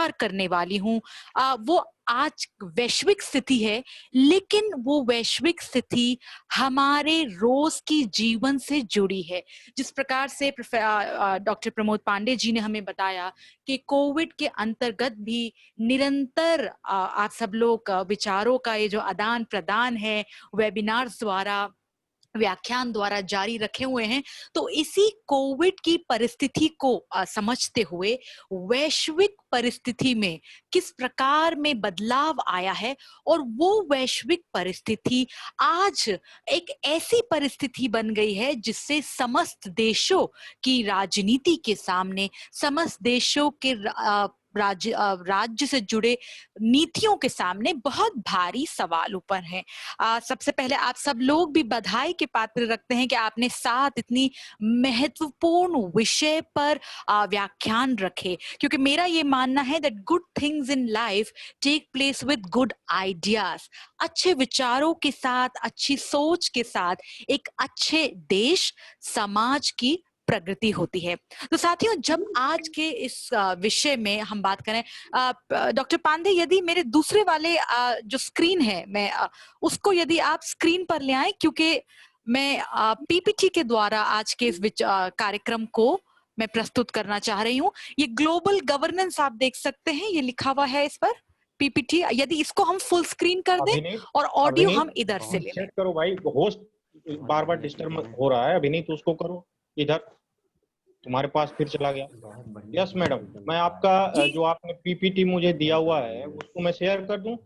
विचार करने वाली हूँ वो आज वैश्विक स्थिति है, लेकिन वो वैश्विक स्थिति हमारे रोज की जीवन से जुड़ी है। जिस प्रकार से डॉक्टर प्रमोद पांडे जी ने हमें बताया कि कोविड के अंतर्गत भी निरंतर आप सब लोग विचारों का ये जो आदान प्रदान है वेबिनार्स द्वारा, व्याख्यान द्वारा जारी रखे हुए हैं, तो इसी कोविड की परिस्थिति को समझते हुए वैश्विक परिस्थिति में किस प्रकार में बदलाव आया है, और वो वैश्विक परिस्थिति आज एक ऐसी परिस्थिति बन गई है जिससे समस्त देशों की राजनीति के सामने, समस्त देशों के राज्य से जुड़े नीतियों के सामने बहुत भारी सवाल ऊपर है। सबसे पहले आप सब लोग भी बधाई के पात्र रखते हैं कि आपने साथ इतनी महत्वपूर्ण विषय पर व्याख्यान रखे, क्योंकि मेरा ये मानना है that good things in life take place with good ideas. अच्छे विचारों के साथ, अच्छी सोच के साथ एक अच्छे देश, समाज की प्रगति होती है। तो साथियों, जब आज के इस विषय में हम बात करें, डॉक्टर पांडे, यदि मेरे दूसरे वाले जो स्क्रीन है, मैं उसको यदि आप स्क्रीन पर ले आए, क्योंकि मैं पीपीटी के द्वारा आज के इस कार्यक्रम को मैं प्रस्तुत करना चाह रही हूँ। ये ग्लोबल गवर्नेंस आप देख सकते हैं, ये लिखा हुआ है इस पर पीपीटी। यदि इसको हम फुल स्क्रीन कर दें और ऑडियो हम इधर से ले लें। करो भाई, होस्ट बार बार डिस्टर्ब हो रहा है। अभिनीत उसको करो, इधर तुम्हारे पास फिर चला गया। यस मैडम, मैं आपका जो आपने पीपीटी मुझे दिया हुआ है उसको मैं शेयर कर दूं।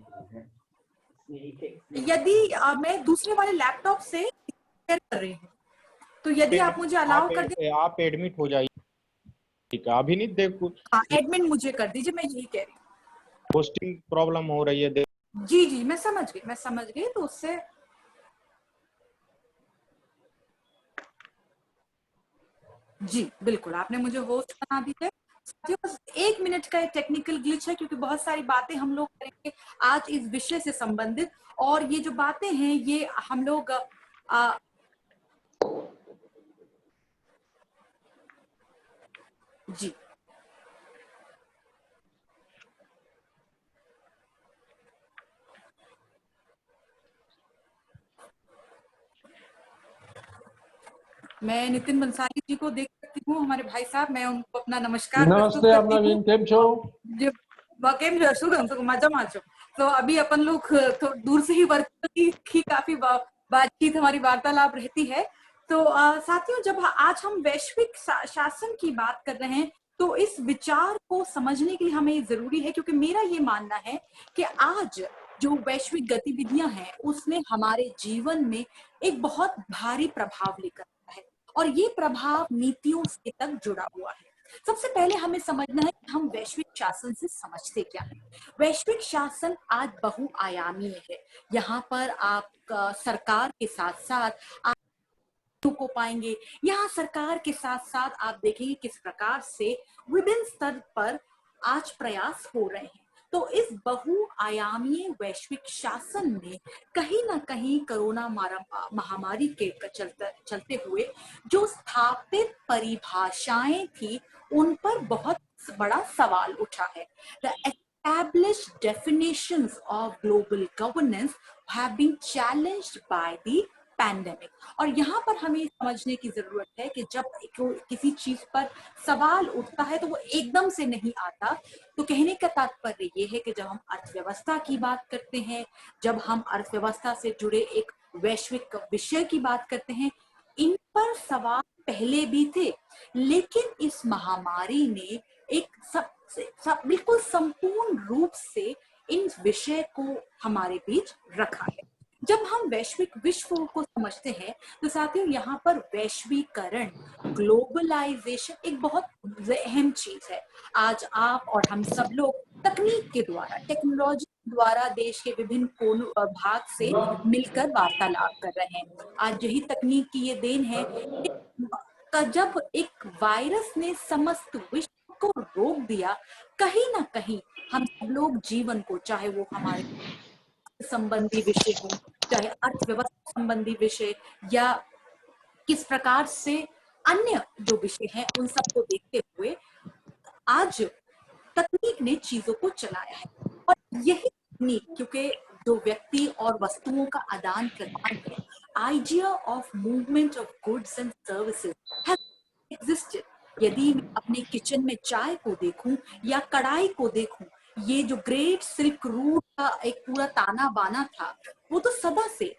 यदि मैं दूसरे वाले लैपटॉप से शेयर कर रही हूँ, तो यदि आप मुझे अलाउ कर दे, आप एडमिट हो जाइए। ठीक है अभिनीत, देखो एडमिन मुझे कर दीजिए, मैं यही कह रही हूँ। होस्टिंग प्रॉब्लम हो रही है। जी जी, मैं समझ गई। तो उससे जी बिल्कुल, आपने मुझे होस्ट बना दी है। साथियों, 1 मिनट का टेक्निकल ग्लिच है, क्योंकि बहुत सारी बातें हम लोग करेंगे आज इस विषय से संबंधित, और ये जो बातें हैं ये हम लोग जी मैं नितिन बंसाली जी को देख सकती हूँ, हमारे भाई साहब। मैं उनको अपना नमस्कार प्रस्तुत करती हूँ। तो अभी अपन लोग तो दूर से ही वर्चुअली की काफी बातचीत, हमारी वार्तालाप रहती है। तो साथियों, जब आज हम वैश्विक शासन की बात कर रहे हैं, तो इस विचार को समझने के लिए हमें ये जरूरी है, क्योंकि मेरा ये मानना है कि आज जो वैश्विक गतिविधियां हैं उसने हमारे जीवन में एक बहुत भारी प्रभाव लेकर आया है, और ये प्रभाव नीतियों से तक जुड़ा हुआ है। सबसे पहले हमें समझना है कि हम वैश्विक शासन से समझते क्या है। वैश्विक शासन आज बहुआयामी है। यहाँ पर आप सरकार के साथ साथ आप को पाएंगे। यहाँ सरकार के साथ साथ आप देखेंगे किस प्रकार से विभिन्न स्तर पर आज प्रयास हो रहे हैं। तो इस बहुआयामी वैश्विक शासन में कहीं ना कहीं कोरोना महामारी के चलते हुए जो स्थापित परिभाषाएं थी उन पर बहुत बड़ा सवाल उठा है। The established definitions of global governance have been challenged by the pandemic. और यहाँ पर हमें समझने की जरूरत है कि जब किसी चीज पर सवाल उठता है तो वो एकदम से नहीं आता। तो कहने का तात्पर्य ये है कि जब हम अर्थव्यवस्था की बात करते हैं, जब हम अर्थव्यवस्था से जुड़े एक वैश्विक विषय की बात करते हैं, इन पर सवाल पहले भी थे, लेकिन इस महामारी ने एक बिल्कुल संपूर्ण रूप से इन विषय को हमारे बीच रखा है। जब हम वैश्विक विश्व को समझते हैं तो साथियों, यहाँ पर वैश्वीकरण, ग्लोबलाइजेशन एक बहुत अहम चीज है। आज आप और हम सब लोग तकनीक के द्वारा, टेक्नोलॉजी द्वारा देश के विभिन्न कोनों भाग से मिलकर वार्तालाप कर रहे हैं। आज यही तकनीक की ये देन है कि जब एक वायरस ने समस्त विश्व को रोक दिया, कहीं ना कहीं हम सब लोग जीवन को, चाहे वो हमारे संबंधी विषय हो, चाहे अर्थव्यवस्था संबंधी विषय, या किस प्रकार से अन्य जो विषय हैं, उन सबको देखते हुए आज तकनीक ने चीजों को चलाया है। और यही तकनीक, क्योंकि जो व्यक्ति और वस्तुओं का आदान प्रदान है, idea of movement of goods and services has existed. यदि मैं अपने किचन में चाय को देखूं या कढ़ाई को देखूं, ये जो ग्रेट सिल्क रूट का एक पूरा ताना बाना था, वो तो सदा से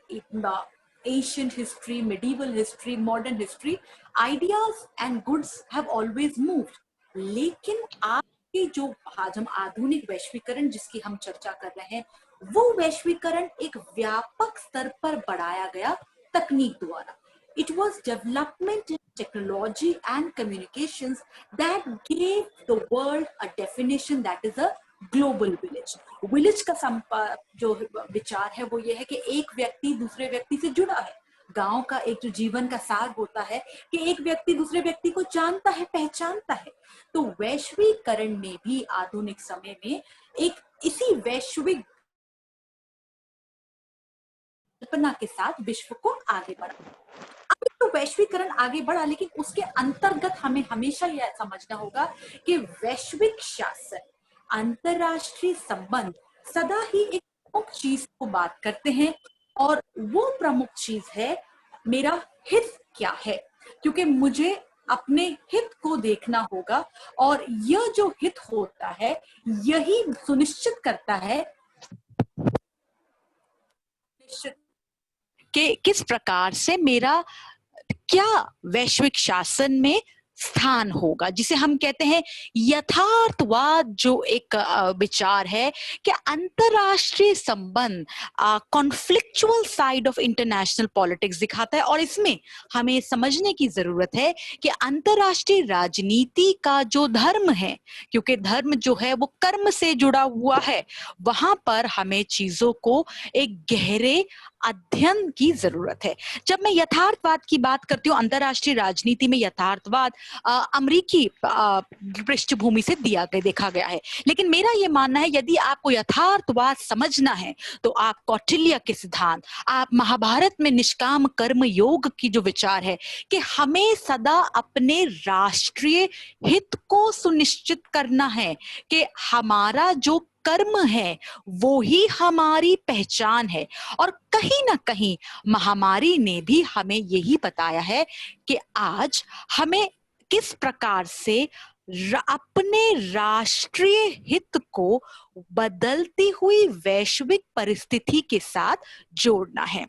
ancient history, medieval history, modern history, ideas and goods have always moved. लेकिन आज के जो आज हम आधुनिक वैश्वीकरण जिसकी हम चर्चा कर रहे हैं, वो वैश्वीकरण एक व्यापक स्तर पर बढ़ाया गया तकनीक द्वारा। It was development in technology and communications that gave the world a definition that is a global village. Village का जो विचार है वो ये है कि एक व्यक्ति दूसरे व्यक्ति से जुड़ा है। गांव का एक जो जीवन का सार होता है कि एक व्यक्ति दूसरे व्यक्ति को जानता है, पहचानता है। तो वैश्वीकरण ने भी आधुनिक समय में एक इसी वैश्विक कल्पना के साथ विश्व को आगे बढ़ा। अब तो वैश्वीकरण आगे बढ़ा, लेकिन उसके अंतर्गत हमें हमेशा यह समझना होगा कि वैश्विक शासन, अंतरराष्ट्रीय संबंध सदा ही एक प्रमुख चीज को बात करते हैं, और वो प्रमुख चीज है मेरा हित क्या है, क्योंकि मुझे अपने हित को देखना होगा। और यह जो हित होता है यही सुनिश्चित करता है कि किस प्रकार से मेरा क्या वैश्विक शासन में स्थान होगा, जिसे हम कहते हैं यथार्थवाद। जो एक विचार है कि अंतरराष्ट्रीय संबंध conflictual side of international politics दिखाता है। और इसमें हमें समझने की जरूरत है कि अंतरराष्ट्रीय राजनीति का जो धर्म है, क्योंकि धर्म जो है वो कर्म से जुड़ा हुआ है, वहां पर हमें चीजों को एक गहरे अध्ययन की जरूरत है। जब मैं यथार्थवाद की बात करती हूँ, अंतरराष्ट्रीय राजनीति में यथार्थवाद अमेरिकी पृष्ठभूमि से देखा गया है। लेकिन मेरा यह मानना है, यदि आपको यथार्थवाद समझना है तो आप कौटिल्य के सिद्धांत, आप महाभारत में निष्काम कर्म योग की जो विचार है कि हमें सदा अपने राष्ट्रीय हित को सुनिश्चित करना है, कि हमारा जो कर्म है वो ही हमारी पहचान है। और कहीं ना कहीं महामारी ने भी हमें यही बताया है कि आज हमें किस प्रकार से अपने राष्ट्रीय हित को बदलती हुई वैश्विक परिस्थिति के साथ जोड़ना है।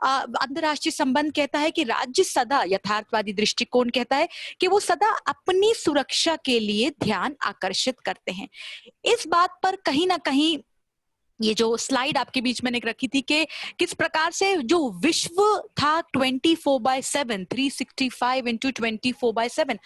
अंतरराष्ट्रीय संबंध कहता है कि राज्य सदा, यथार्थवादी दृष्टिकोण कहता है कि वो सदा अपनी सुरक्षा के लिए ध्यान आकर्षित करते हैं। इस बात पर कहीं ना कहीं ये जो स्लाइड आपके बीच मैंने रखी थी कि किस प्रकार से जो विश्व था 24/7, 365 into 24/7,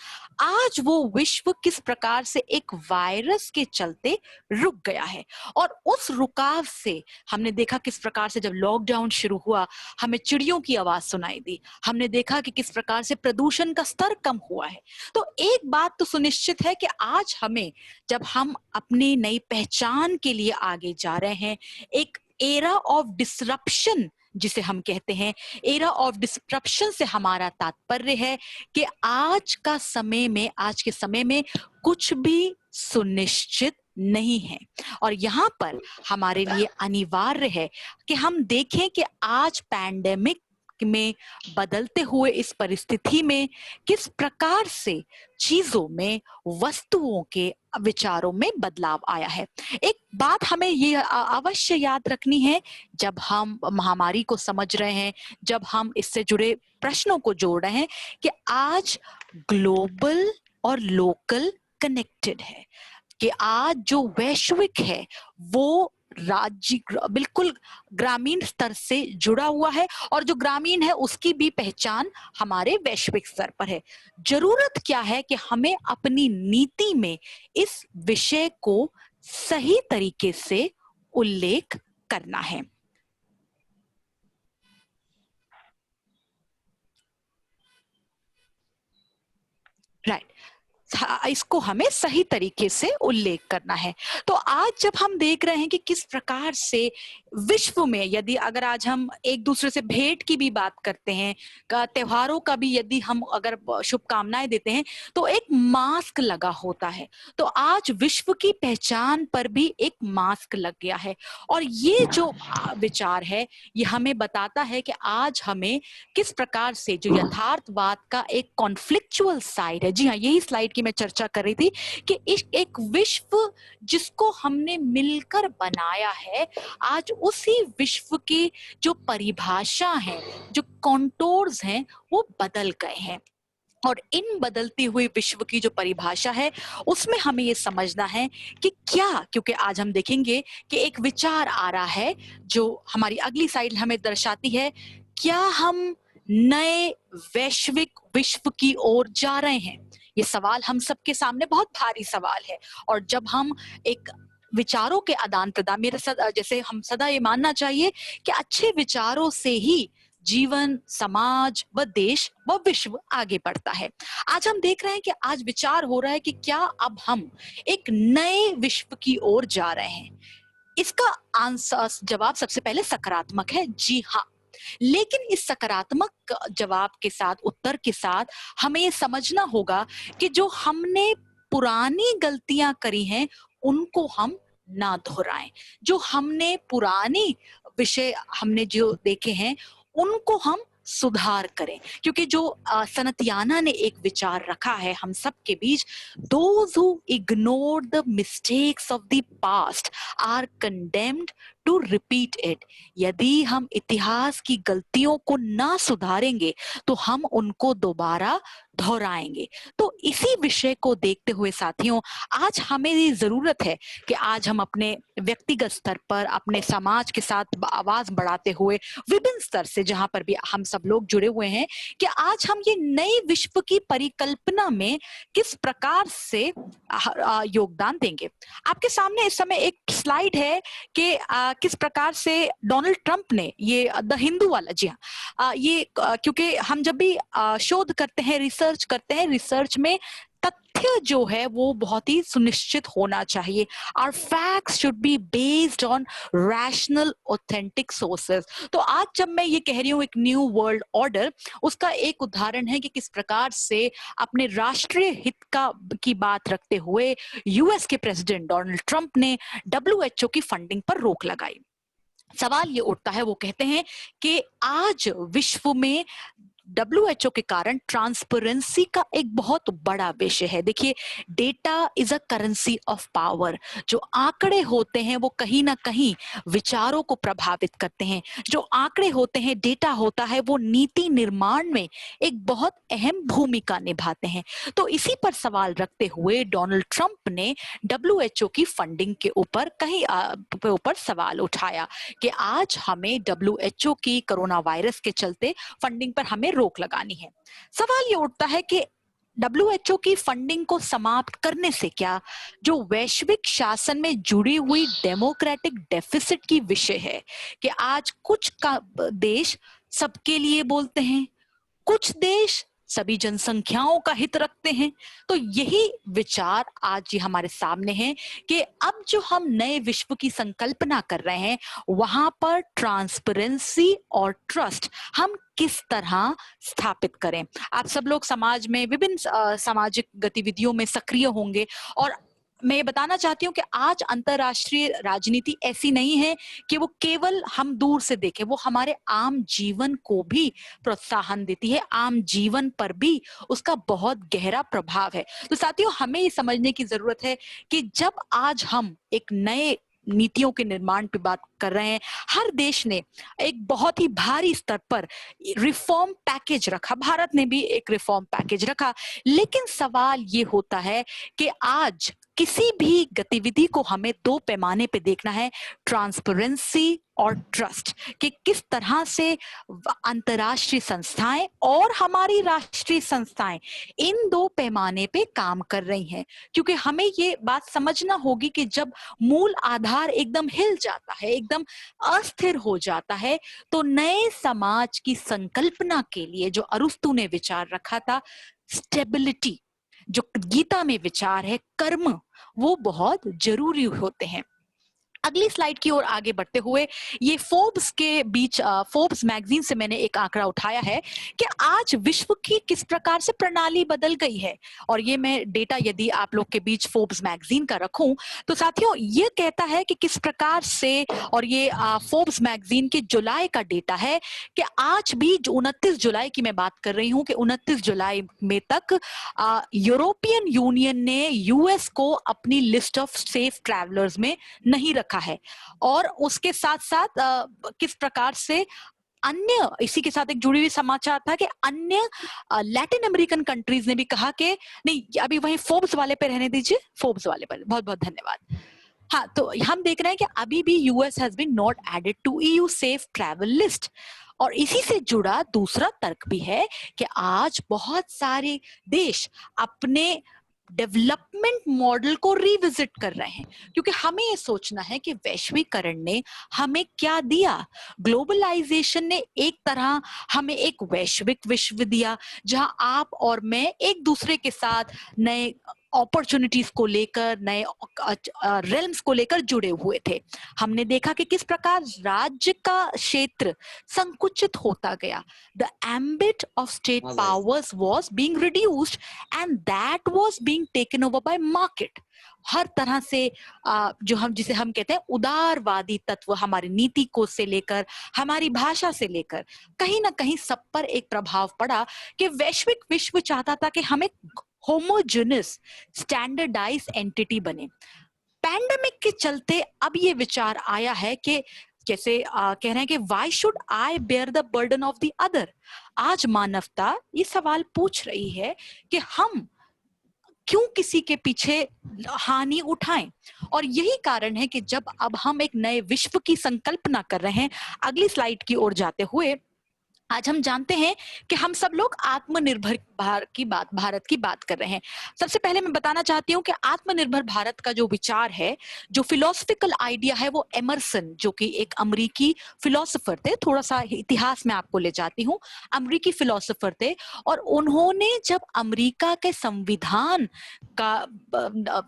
आज वो विश्व किस प्रकार से एक वायरस के चलते रुक गया है। और उस रुकाव से हमने देखा किस प्रकार से जब लॉकडाउन शुरू हुआ हमें चिड़ियों की आवाज सुनाई दी, हमने देखा कि किस प्रकार से प्रदूषण का स्तर कम हुआ है। तो एक बात तो सुनिश्चित है कि आज हमें, जब हम अपनी नई पहचान के लिए आगे जा रहे हैं, एक एरा ऑफ डिसरप्शन जिसे हम कहते हैं, एरा ऑफ डिसरप्शन से हमारा तात्पर्य है कि आज के समय में कुछ भी सुनिश्चित नहीं है। और यहाँ पर हमारे लिए अनिवार्य है कि हम देखें कि आज पैंडेमिक में बदलते हुए इस परिस्थिति में किस प्रकार से चीजों में, वस्तुओं के विचारों में बदलाव आया है। एक बात हमें ये अवश्य याद रखनी है जब हम महामारी को समझ रहे हैं, जब हम इससे जुड़े प्रश्नों को जोड़ रहे हैं, कि आज ग्लोबल और लोकल कनेक्टेड है, कि आज जो वैश्विक है वो राज्य बिल्कुल ग्रामीण स्तर से जुड़ा हुआ है, और जो ग्रामीण है उसकी भी पहचान हमारे वैश्विक स्तर पर है। जरूरत क्या है कि हमें अपनी नीति में इस विषय को सही तरीके से उल्लेख करना है। राइट। इसको हमें सही तरीके से उल्लेख करना है। तो आज जब हम देख रहे हैं कि किस प्रकार से विश्व में, यदि अगर आज हम एक दूसरे से भेंट की भी बात करते हैं, त्योहारों का भी यदि हम अगर शुभकामनाएं देते हैं, तो एक मास्क लगा होता है। तो आज विश्व की पहचान पर भी एक मास्क लग गया है। और ये जो विचार है, ये हमें बताता है कि आज हमें किस प्रकार से जो यथार्थवाद का एक कॉन्फ्लिक्चुअल साइड है, जी हाँ, यही स्लाइड की मैं चर्चा कर रही थी, कि एक विश्व जिसको हमने मिलकर बनाया है, आज उसी विश्व की जो परिभाषा है, जो कॉन्टोर्स हैं, वो बदल गए हैं। और इन बदलती हुई विश्व की जो परिभाषा है, उसमें हमें ये समझना है कि क्या, क्योंकि आज हम देखेंगे कि एक विचार आ रहा है जो हमारी अगली साइड हमें दर्शाती है, क्या हम नए वैश्विक विश्व की ओर जा रहे हैं? ये सवाल हम सबके सामने बहुत भारी सवाल है। और जब हम एक विचारों के आदान प्रदान, जैसे हम सदा ये मानना चाहिए कि अच्छे विचारों से ही जीवन, समाज व देश व विश्व आगे बढ़ता है। आज हम देख रहे हैं कि आज विचार हो रहा है कि क्या अब हम एक नए विश्व की ओर जा रहे हैं? इसका आंसर, जवाब सबसे पहले सकारात्मक है, जी हाँ। लेकिन इस सकारात्मक जवाब के साथ, उत्तर के साथ, हमें ये समझना होगा कि जो हमने पुरानी गलतियां करी हैं, उनको हम ना दोहराएं। जो हमने पुरानी विषय हमने जो देखे हैं, उनको हम सुधार करें। क्योंकि जो सनतियाना ने एक विचार रखा है हम सब के बीच, those who ignore the mistakes of the past are condemned to repeat it। यदि हम इतिहास की गलतियों को ना सुधारेंगे, तो हम उनको दोबारा दोहराएंगे। तो इसी विषय को देखते हुए साथियों, आज हमें ये जरूरत है कि आज हम अपने व्यक्तिगत स्तर पर, अपने समाज के साथ आवाज बढ़ाते हुए, विभिन्न स्तर से जहां पर भी हम सब लोग जुड़े हुए हैं, कि आज हम ये नई विश्व की परिकल्पना में किस प्रकार से योगदान देंगे। आपके सामने इस समय एक स्लाइड है कि किस प्रकार से डोनाल्ड ट्रंप ने ये द हिंदू वाला, जी हाँ, ये क्योंकि हम जब भी शोध करते हैं, रिसर्च करते हैं, रिसर्च में तथ्य जो है वो बहुत ही सुनिश्चित होना चाहिए। Our facts should be based on rational, authentic sources। तो आज जब मैं ये कह रही हूँ एक न्यू वर्ल्ड ऑर्डर, उसका एक उदाहरण है कि किस प्रकार से अपने राष्ट्रीय हित की बात रखते हुए यूएस के प्रेसिडेंट डोनाल्ड ट्रंप ने WHO की फंडिंग पर रोक लगाई। सवाल ये उठता है, वो कहते हैं कि आज विश्व में WHO के कारण ट्रांसपेरेंसी का एक बहुत बड़ा विषय है। देखिए, data is a currency of power. जो आंकड़े होते हैं वो कहीं ना कहीं विचारों को प्रभावित करते हैं। जो आंकड़े होते हैं, डेटा होता है, वो नीति निर्माण में एक बहुत अहम भूमिका निभाते हैं। तो इसी पर सवाल रखते हुए डोनाल्ड ट्रंप ने WHO की फंडिंग के ऊपर सवाल उठाया कि आज हमें WHO की कोरोना वायरस के चलते फंडिंग पर हमें रोक लगानी है। सवाल ये उठता है कि WHO की फंडिंग को समाप्त करने से क्या जो वैश्विक शासन में जुड़ी हुई डेमोक्रेटिक डेफिसिट की विषय है, कि आज कुछ देश सबके लिए बोलते हैं, कुछ देश सभी जनसंख्याओं का हित रखते हैं। तो यही विचार आज ये हमारे सामने है कि अब जो हम नए विश्व की संकल्पना कर रहे हैं, वहां पर ट्रांसपेरेंसी और ट्रस्ट हम किस तरह स्थापित करें। आप सब लोग समाज में विभिन्न सामाजिक गतिविधियों में सक्रिय होंगे, और मैं ये बताना चाहती हूँ कि आज अंतरराष्ट्रीय राजनीति ऐसी नहीं है कि वो केवल हम दूर से देखें, वो हमारे आम जीवन को भी प्रोत्साहन देती है, आम जीवन पर भी उसका बहुत गहरा प्रभाव है। तो साथियों, हमें ये समझने की जरूरत है कि जब आज हम एक नए नीतियों के निर्माण पे बात कर रहे हैं, हर देश ने एक बहुत ही भारी स्तर पर रिफॉर्म पैकेज रखा, भारत ने भी एक रिफॉर्म पैकेज रखा। लेकिन सवाल ये होता है कि आज किसी भी गतिविधि को हमें दो पैमाने पे देखना है, ट्रांसपेरेंसी और ट्रस्ट, कि किस तरह से अंतरराष्ट्रीय संस्थाएं और हमारी राष्ट्रीय संस्थाएं इन दो पैमाने पे काम कर रही हैं। क्योंकि हमें ये बात समझना होगी कि जब मूल आधार एकदम हिल जाता है, एकदम अस्थिर हो जाता है, तो नए समाज की संकल्पना के लिए जो अरुस्तु ने विचार रखा था, स्टेबिलिटी, जो गीता में विचार है कर्म, वो बहुत जरूरी होते हैं। अगली स्लाइड की ओर आगे बढ़ते हुए, ये फोर्ब्स के बीच फोर्ब्स मैगजीन से मैंने एक आंकड़ा उठाया है कि आज विश्व की किस प्रकार से प्रणाली बदल गई है। और ये मैं डेटा यदि आप लोग के बीच फोर्ब्स मैगजीन का रखूं तो साथियों ये कहता है कि किस प्रकार से, और ये फोर्ब्स मैगजीन के जुलाई का डेटा है कि आज भी जो 29 जुलाई की मैं बात कर रही हूं कि 29 जुलाई में तक यूरोपियन यूनियन ने यूएस को अपनी लिस्ट ऑफ सेफ ट्रैवलर्स में नहीं रखा है। और उसके साथ साथ किस प्रकार से अन्य, इसी के साथ एक जुड़ी हुई समाचार था कि अन्य लैटिन अमेरिकन कंट्रीज ने भी कहा कि नहीं, अभी वही फोर्ब्स वाले पे रहने दीजिए, फोर्ब्स वाले पर बहुत बहुत धन्यवाद। हाँ, तो हम देख रहे हैं कि अभी भी US has been not added to EU safe travel list. और इसी से जुड़ा दूसरा तर्क भी है कि आज बहुत सारे देश अपने डेवलपमेंट मॉडल को रिविजिट कर रहे हैं, क्योंकि हमें ये सोचना है कि वैश्वीकरण ने हमें क्या दिया। ग्लोबलाइजेशन ने एक तरह हमें एक वैश्विक विश्व दिया जहां आप और मैं एक दूसरे के साथ नए अपॉर्चुनिटीज को लेकर, नए रेल्म्स को लेकर जुड़े हुए थे। हमने देखा कि किस प्रकार राज्य का क्षेत्र संकुचित होता गया। The ambit of state powers was being reduced and that was being taken over by market. हर तरह से जो हम जिसे हम कहते हैं उदारवादी तत्व, हमारी नीति को से लेकर, हमारी भाषा से लेकर, कहीं ना कहीं सब पर एक प्रभाव पड़ा कि वैश्विक विश्व चाहता था कि हमें होमोजेनस स्टैंडर्डाइज एंटिटी बने। पैंडेमिक के चलते अब ये विचार आया है कि जैसे कह रहे हैं कि why should I bear the burden of the other. आज मानवता ये सवाल पूछ रही है कि हम क्यों किसी के पीछे हानि उठाएं। और यही कारण है कि जब अब हम एक नए विश्व की संकल्पना कर रहे हैं, अगली स्लाइड की ओर जाते हुए, आज हम जानते हैं कि हम सब लोग आत्मनिर्भर भारत की बात कर रहे हैं। सबसे पहले मैं बताना चाहती हूँ कि आत्मनिर्भर भारत का जो विचार है, जो फिलोसफिकल आइडिया है, वो एमरसन, जो कि एक अमेरिकी फिलोसोफर थे, थोड़ा सा इतिहास में आपको ले जाती हूँ, अमेरिकी फिलोसोफर थे। और उन्होंने जब अमेरिका के संविधान का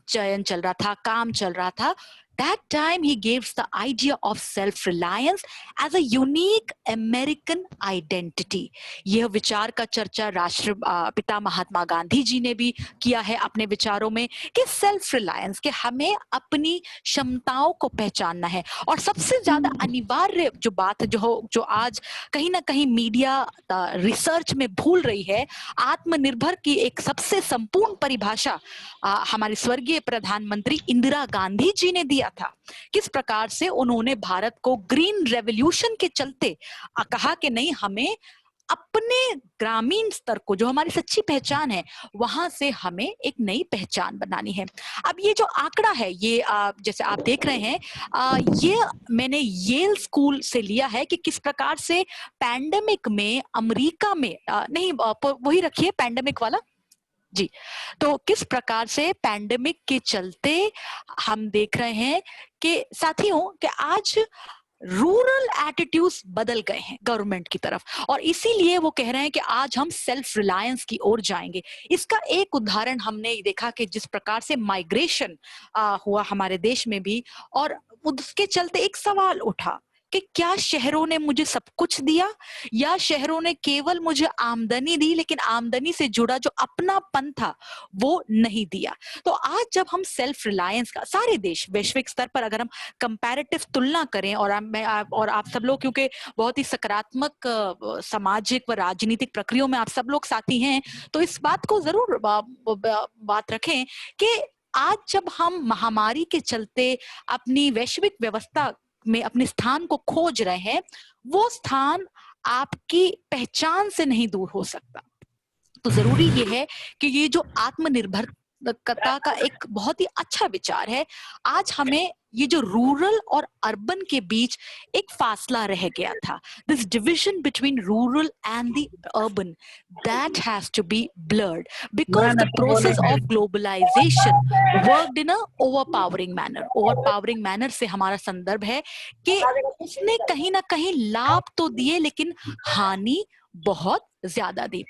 चयन चल रहा था, काम चल रहा था, that time he gives the idea of self-reliance as a unique American identity। यह विचार का चर्चा राष्ट्रपिता महात्मा गांधी जी ने भी किया है अपने विचारों में कि सेल्फ रिलायंस, कि हमें अपनी क्षमताओं को पहचानना है। और सबसे ज्यादा अनिवार्य जो बात है, जो आज कहीं ना कहीं मीडिया रिसर्च में भूल रही है, आत्मनिर्भर की एक सबसे संपूर्ण परिभाषा हमारी स्वर्गीय प्रधानमंत्री इंदिरा गांधी जी ने दिया था। किस प्रकार से उन्होंने भारत को ग्रीन रेवोल्यूशन के चलते कहा कि नहीं, हमें अपने ग्रामीण स्तर को, जो हमारी सच्ची पहचान है, वहां से हमें एक नई पहचान बनानी है। अब ये जो आंकड़ा है, ये जैसे आप देख रहे हैं, ये मैंने येल स्कूल से लिया है कि किस प्रकार से पैंडेमिक में अमेरिका में नहीं, वही रखिए पैंडेमिक वाला जी। तो किस प्रकार से पैंडेमिक के चलते हम देख रहे हैं कि साथियों कि आज रूरल एटीट्यूड्स बदल गए हैं गवर्नमेंट की तरफ, और इसीलिए वो कह रहे हैं कि आज हम सेल्फ रिलायंस की ओर जाएंगे। इसका एक उदाहरण हमने देखा कि जिस प्रकार से माइग्रेशन हुआ हमारे देश में भी, और उसके चलते एक सवाल उठा कि क्या शहरों ने मुझे सब कुछ दिया, या शहरों ने केवल मुझे आमदनी दी, लेकिन आमदनी से जुड़ा जो अपनापन था वो नहीं दिया। तो आज जब हम सेल्फ रिलायंस का सारे देश वैश्विक स्तर पर अगर हम कंपैरेटिव तुलना करें, और आप सब लोग क्योंकि बहुत ही सकारात्मक सामाजिक व राजनीतिक प्रक्रियाओं में आप सब लोग साथी हैं, तो इस बात को जरूर बात रखें कि आज जब हम महामारी के चलते अपनी वैश्विक व्यवस्था में अपने स्थान को खोज रहे हैं, वो स्थान आपकी पहचान से नहीं दूर हो सकता। तो जरूरी ये है कि ये जो आत्मनिर्भरता का एक बहुत ही अच्छा विचार है, आज हमें ये जो रूरल और अर्बन के बीच एक फासला रह गया था, this division between rural and the urban, that has to be blurred because the process of globalisation worked in a overpowering manner. Overpowering manner से हमारा संदर्भ है कि उसने कहीं ना कहीं लाभ तो दिए, लेकिन हानि बहुत ज्यादा दी।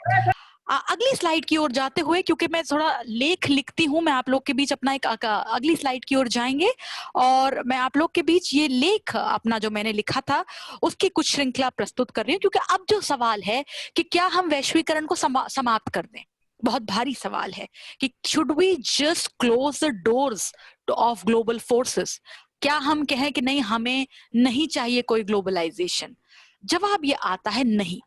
अगली स्लाइड की ओर जाते हुए, क्योंकि मैं थोड़ा लेख लिखती हूँ, मैं आप लोग के बीच अपना एक अगली स्लाइड की ओर जाएंगे और मैं आप लोग के बीच ये लेख अपना जो मैंने लिखा था उसकी कुछ श्रृंखला प्रस्तुत कर रही हूँ, क्योंकि अब जो सवाल है कि क्या हम वैश्वीकरण को समाप्त कर दें, बहुत भारी सवाल है कि should we just close the doors of global forces, क्या हम कहें कि नहीं हमें नहीं चाहिए कोई ग्लोबलाइजेशन। जवाब ये आता है नहीं,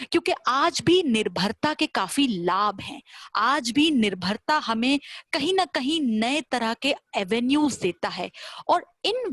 क्योंकि आज भी निर्भरता के काफी लाभ हैं। आज भी निर्भरता हमें कहीं ना कहीं नए तरह के एवेन्यूज देता है और इस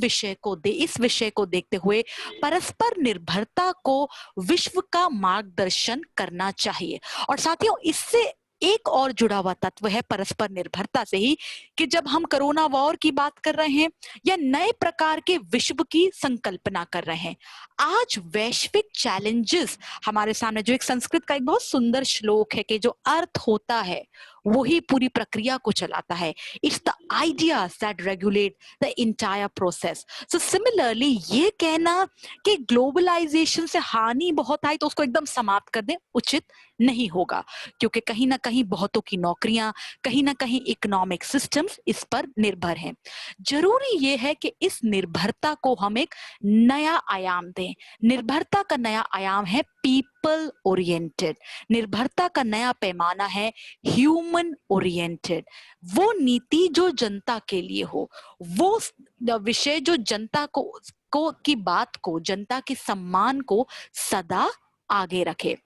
विषय को देखते हुए परस्पर निर्भरता को विश्व का मार्गदर्शन करना चाहिए। और साथियों, इससे एक और जुड़ा हुआ तत्व है परस्पर निर्भरता से ही कि जब हम कोरोना वॉर की बात कर रहे हैं या नए प्रकार के विश्व की संकल्पना कर रहे हैं, आज वैश्विक चैलेंजेस हमारे सामने, जो एक संस्कृत का एक बहुत सुंदर श्लोक है कि जो अर्थ होता है वही पूरी प्रक्रिया को चलाता है। It's the ideas that regulate the entire process. So similarly ये कहना कि ग्लोबलाइजेशन से हानि बहुत आई तो उसको एकदम समाप्त कर दें उचित नहीं होगा, क्योंकि कहीं ना कहीं बहुतों की नौकरियां, कहीं ना कहीं इकोनॉमिक सिस्टम्स इस पर निर्भर हैं। जरूरी ये है कि इस निर्भरता को हम एक नया आयाम दें। निर्भरता का नया आयाम है पीपल ओरिएंटेड, निर्भरता का नया पैमाना है ह्यूमन ओरिएंटेड। वो नीति जो जनता के लिए हो, वो विषय जो जनता को की बात को, जनता के सम्मान को सदा आगे रखे।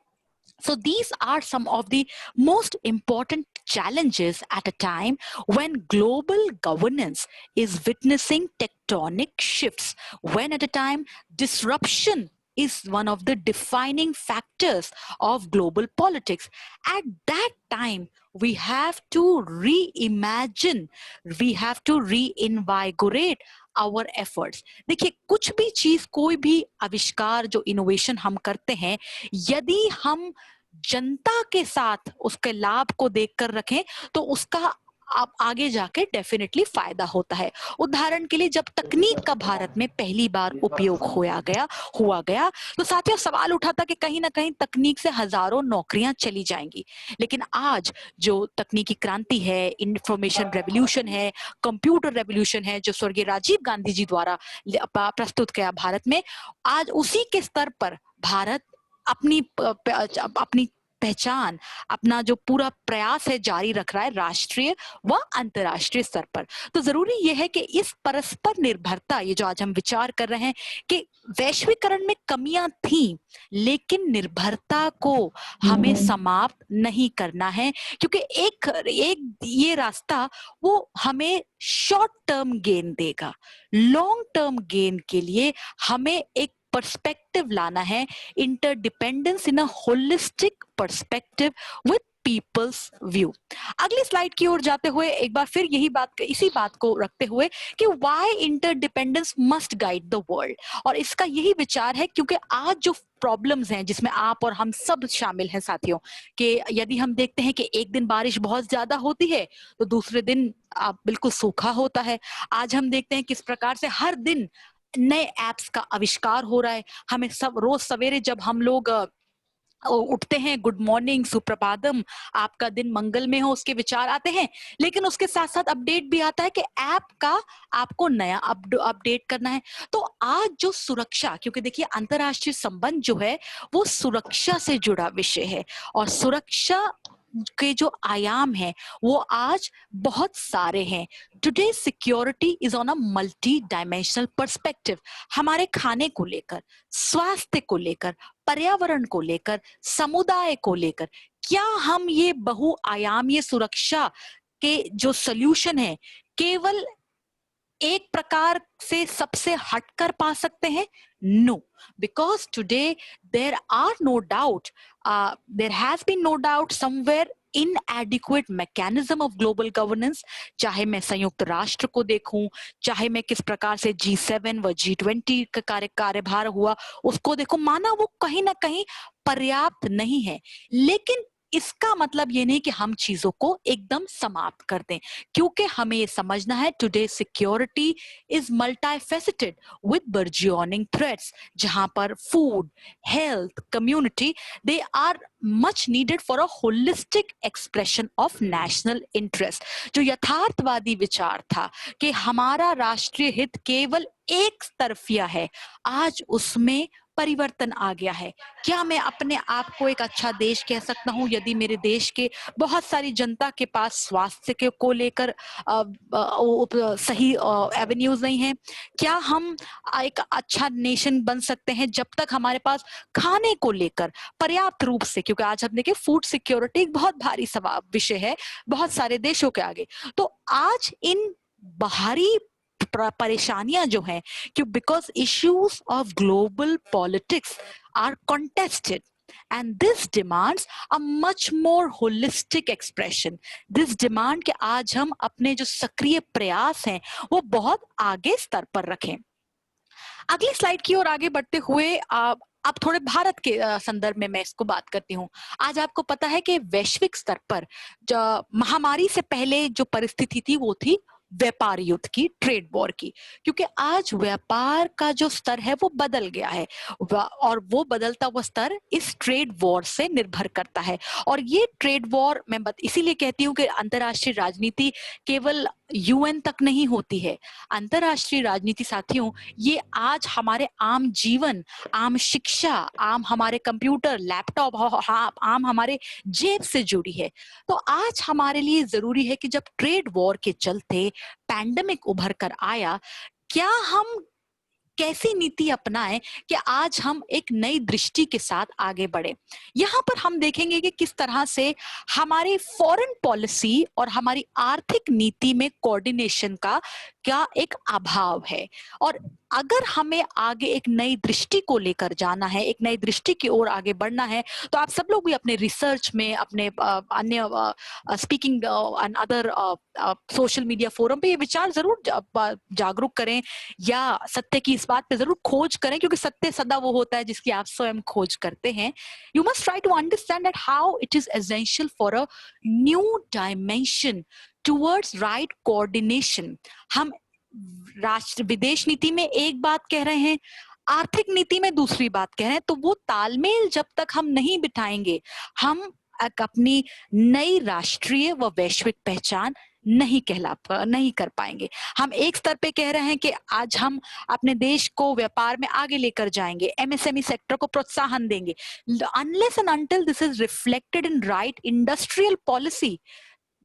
So these are some of the most important challenges at a time when global governance is witnessing tectonic shifts, when at a time disruption is one of the defining factors of global politics. At that time, we have to reimagine, we have to reinvigorate our efforts. देखिए, कुछ भी चीज, कोई भी आविष्कार, जो innovation हम करते हैं, यदि हम जनता के साथ उसके लाभ को देखकर रखें तो उसका आप आगे जाके डेफिनेटली फायदा होता है। उदाहरण के लिए, जब तकनीक का भारत में पहली बार उपयोग हुआ गया तो साथियों सवाल उठा था कि कहीं ना कहीं तकनीक से हजारों नौकरियां चली जाएंगी। लेकिन आज जो तकनीकी क्रांति है, इंफॉर्मेशन रेवोल्यूशन है, कंप्यूटर रेवोल्यूशन है, जो स्वर्गीय राजीव गांधी जी द्वारा प्रस्तुत किया भारत में, आज उसी के स्तर पर भारत अपनी पहचान, अपना जो पूरा प्रयास है जारी रख रहा है राष्ट्रीय व अंतर्राष्ट्रीय स्तर पर। तो जरूरी यह है कि इस परस्पर निर्भरता, ये जो आज हम विचार कर रहे हैं कि वैश्वीकरण में कमियां थी, लेकिन निर्भरता को हमें समाप्त नहीं करना है, क्योंकि एक ये रास्ता वो हमें शॉर्ट टर्म गेन देगा। लॉन्ग टर्म गेन के लिए हमें एक पर्सपेक्टिव लाना है, interdependence in a holistic perspective with people's view. अगली स्लाइड की ओर जाते हुए एक बार फिर इसी बात को रखते हुए कि why interdependence must guide the world, और इसका यही विचार है क्योंकि आज जो प्रॉब्लम्स हैं जिसमें आप और हम सब शामिल हैं साथियों, कि यदि हम देखते हैं कि एक दिन बारिश बहुत ज्यादा होती है तो दूसरे दिन बिल्कुल सूखा होता है। आज हम देखते हैं किस प्रकार से हर दिन नए एप्स का आविष्कार हो रहा है। हमें सब रोज सवेरे जब हम लोग उठते हैं, गुड मॉर्निंग, सुप्रभातम, आपका दिन मंगल में हो, उसके विचार आते हैं, लेकिन उसके साथ साथ अपडेट भी आता है कि ऐप का आपको नया अपडेट करना है। तो आज जो सुरक्षा, क्योंकि देखिए अंतरराष्ट्रीय संबंध जो है वो सुरक्षा से जुड़ा विषय है, और सुरक्षा के जो आयाम हैं वो आज बहुत सारे हैं। Today security is on a multi dimensional perspective. हमारे खाने को लेकर, स्वास्थ्य को लेकर, पर्यावरण को लेकर, समुदाय को लेकर, क्या हम ये बहुआयामीय सुरक्षा के जो सॉल्यूशन है केवल एक प्रकार से सबसे हटकर पा सकते हैं? No, because today there are no doubt, there has been no doubt somewhere inadequate mechanism of global governance। चाहे मैं संयुक्त राष्ट्र को देखूं, चाहे मैं किस प्रकार से G7 व G20 का कार्यभार हुआ उसको देखूं, माना वो कहीं ना कहीं पर्याप्त नहीं है, लेकिन इसका मतलब ये नहीं कि हम चीजों को एकदम समाप्त कर दें, क्योंकि हमें ये समझना है today security is multifaceted with burgeoning threats, जहां पर food, health, community, they are much needed for a holistic expression of national interest. जो यथार्थवादी विचार था कि हमारा राष्ट्रीय हित केवल एक तरफिया है, आज उसमें परिवर्तन आ गया है। क्या मैं अपने आप को एक अच्छा देश कह सकता हूं यदि मेरे देश के बहुत सारी जनता के पास स्वास्थ्य के को लेकर सही एवेन्यूज नहीं है? क्या हम एक अच्छा नेशन बन सकते हैं जब तक हमारे पास खाने को लेकर पर्याप्त रूप से, क्योंकि आज हम देखें फूड सिक्योरिटी एक बहुत भारी विषय है बहुत सारे देशों के आगे। तो आज इन बाहरी परेशानियां जो हैं कि because issues of global politics are contested and this demands a much more holistic expression. This demand कि आज हम अपने जो सक्रिय प्रयास हैं वो बहुत आगे स्तर पर रखें। अगली स्लाइड की ओर आगे बढ़ते हुए अब थोड़े भारत के संदर्भ में मैं इसको बात करती हूँ। आज आपको पता है कि वैश्विक स्तर पर महामारी से पहले जो परिस्थिति थी वो थी व्यापार युद्ध की, ट्रेड वॉर की, क्योंकि आज व्यापार का जो स्तर है वो बदल गया है और वो बदलता हुआ स्तर इस ट्रेड वॉर से निर्भर करता है। और ये ट्रेड वॉर मैं इसीलिए कहती हूँ कि अंतरराष्ट्रीय राजनीति केवल यूएन तक नहीं होती है। अंतरराष्ट्रीय राजनीति साथियों ये आज हमारे आम जीवन, आम शिक्षा, आम हमारे कंप्यूटर, लैपटॉप, आम हमारे जेब से जुड़ी है। तो आज हमारे लिए जरूरी है कि जब ट्रेड वॉर के चलते पैंडेमिक उभर कर आया, क्या हम कैसी नीति अपनाएं कि आज हम एक नई दृष्टि के साथ आगे बढ़े। यहाँ पर हम देखेंगे कि किस तरह से हमारी फॉरेन पॉलिसी और हमारी आर्थिक नीति में कोऑर्डिनेशन का क्या एक अभाव है। और अगर हमें आगे एक नई दृष्टि को लेकर जाना है, एक नई दृष्टि की ओर आगे बढ़ना है, तो आप सब लोग भी अपने रिसर्च में, अपने अन्य speaking and other social media forum पे ये विचार जरूर जागरूक करें या सत्य की इस बात पे जरूर खोज करें, क्योंकि सत्य सदा वो होता है जिसकी आप स्वयं खोज करते हैं। You must try to understand that how it is essential for a new dimension towards right coordination. हम राष्ट्र विदेश नीति में एक बात कह रहे हैं, आर्थिक नीति में दूसरी बात कह रहे हैं, तो वो तालमेल जब तक हम नहीं बिठाएंगे, हम अपनी नई राष्ट्रीय व वैश्विक पहचान नहीं कर पाएंगे। हम एक स्तर पे कह रहे हैं कि आज हम अपने देश को व्यापार में आगे लेकर जाएंगे, एमएसएमई सेक्टर को प्रोत्साहन देंगे, unless and until this is reflected in right industrial policy,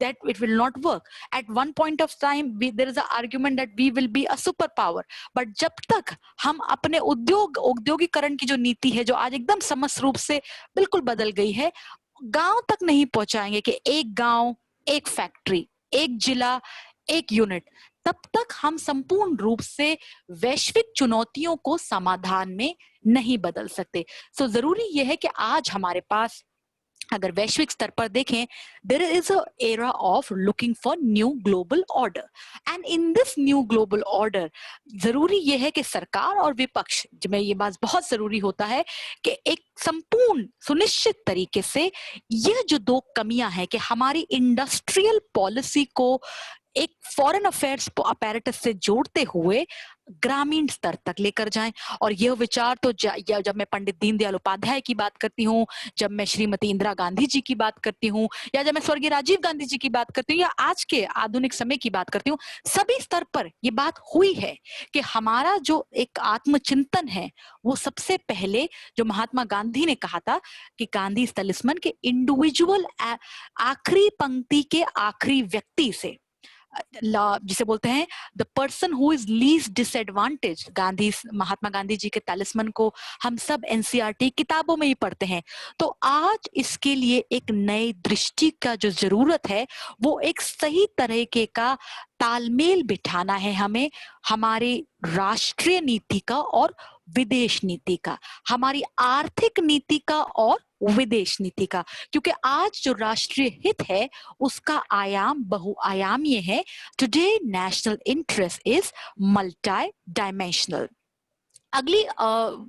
that it will not work. At one point of time there is an argument that we will be a superpower, but जब तक हम अपने औद्योगिकरण की जो नीति है जो आज एकदम समस्त रूप से बिल्कुल बदल गई है, गांव तक नहीं पहुंचाएंगे कि एक गांव, एक फैक्ट्री, एक जिला, एक यूनिट, तब तक हम संपूर्ण रूप से वैश्विक चुनौतियों को समाधान में नहीं बदल सकते। सो जरूरी यह है कि आज हमारे पास अगर वैश्विक स्तर पर देखें, there is a era of looking for new global order, and in this new global order जरूरी यह है कि सरकार और विपक्ष में ये बात बहुत जरूरी होता है कि एक संपूर्ण सुनिश्चित तरीके से यह जो दो कमियां हैं कि हमारी इंडस्ट्रियल पॉलिसी को एक फॉरेन अफेयर्स अपैरेटस से जोड़ते हुए ग्रामीण स्तर तक लेकर जाएं। और यह विचार तो जब मैं पंडित दीनदयाल उपाध्याय की बात करती हूँ, जब मैं श्रीमती इंदिरा गांधी जी की बात करती हूँ, या जब मैं स्वर्गीय राजीव गांधी जी की बात करती हूँ, या आज के आधुनिक समय की बात करती हूँ, सभी स्तर पर यह बात हुई है कि हमारा जो एक आत्मचिंतन है वो सबसे पहले जो महात्मा गांधी ने कहा था कि गांधी तलिस्मन के इंडिविजुअल आखिरी पंक्ति के आखिरी व्यक्ति से, जिसे बोलते हैं the person who is least disadvantage, Mahatma Gandhi ji के तलिस्मन को हम सब एनसीईआरटी किताबों में ही पढ़ते हैं। तो आज इसके लिए एक नई दृष्टि का जो जरूरत है वो एक सही तरीके का तालमेल बिठाना है हमें, हमारी राष्ट्रीय नीति का और विदेश नीति का, हमारी आर्थिक नीति का और विदेश नीति का, क्योंकि आज जो राष्ट्रीय हित है उसका आयाम बहुआयामीय है। Today national interest is multi dimensional. अगली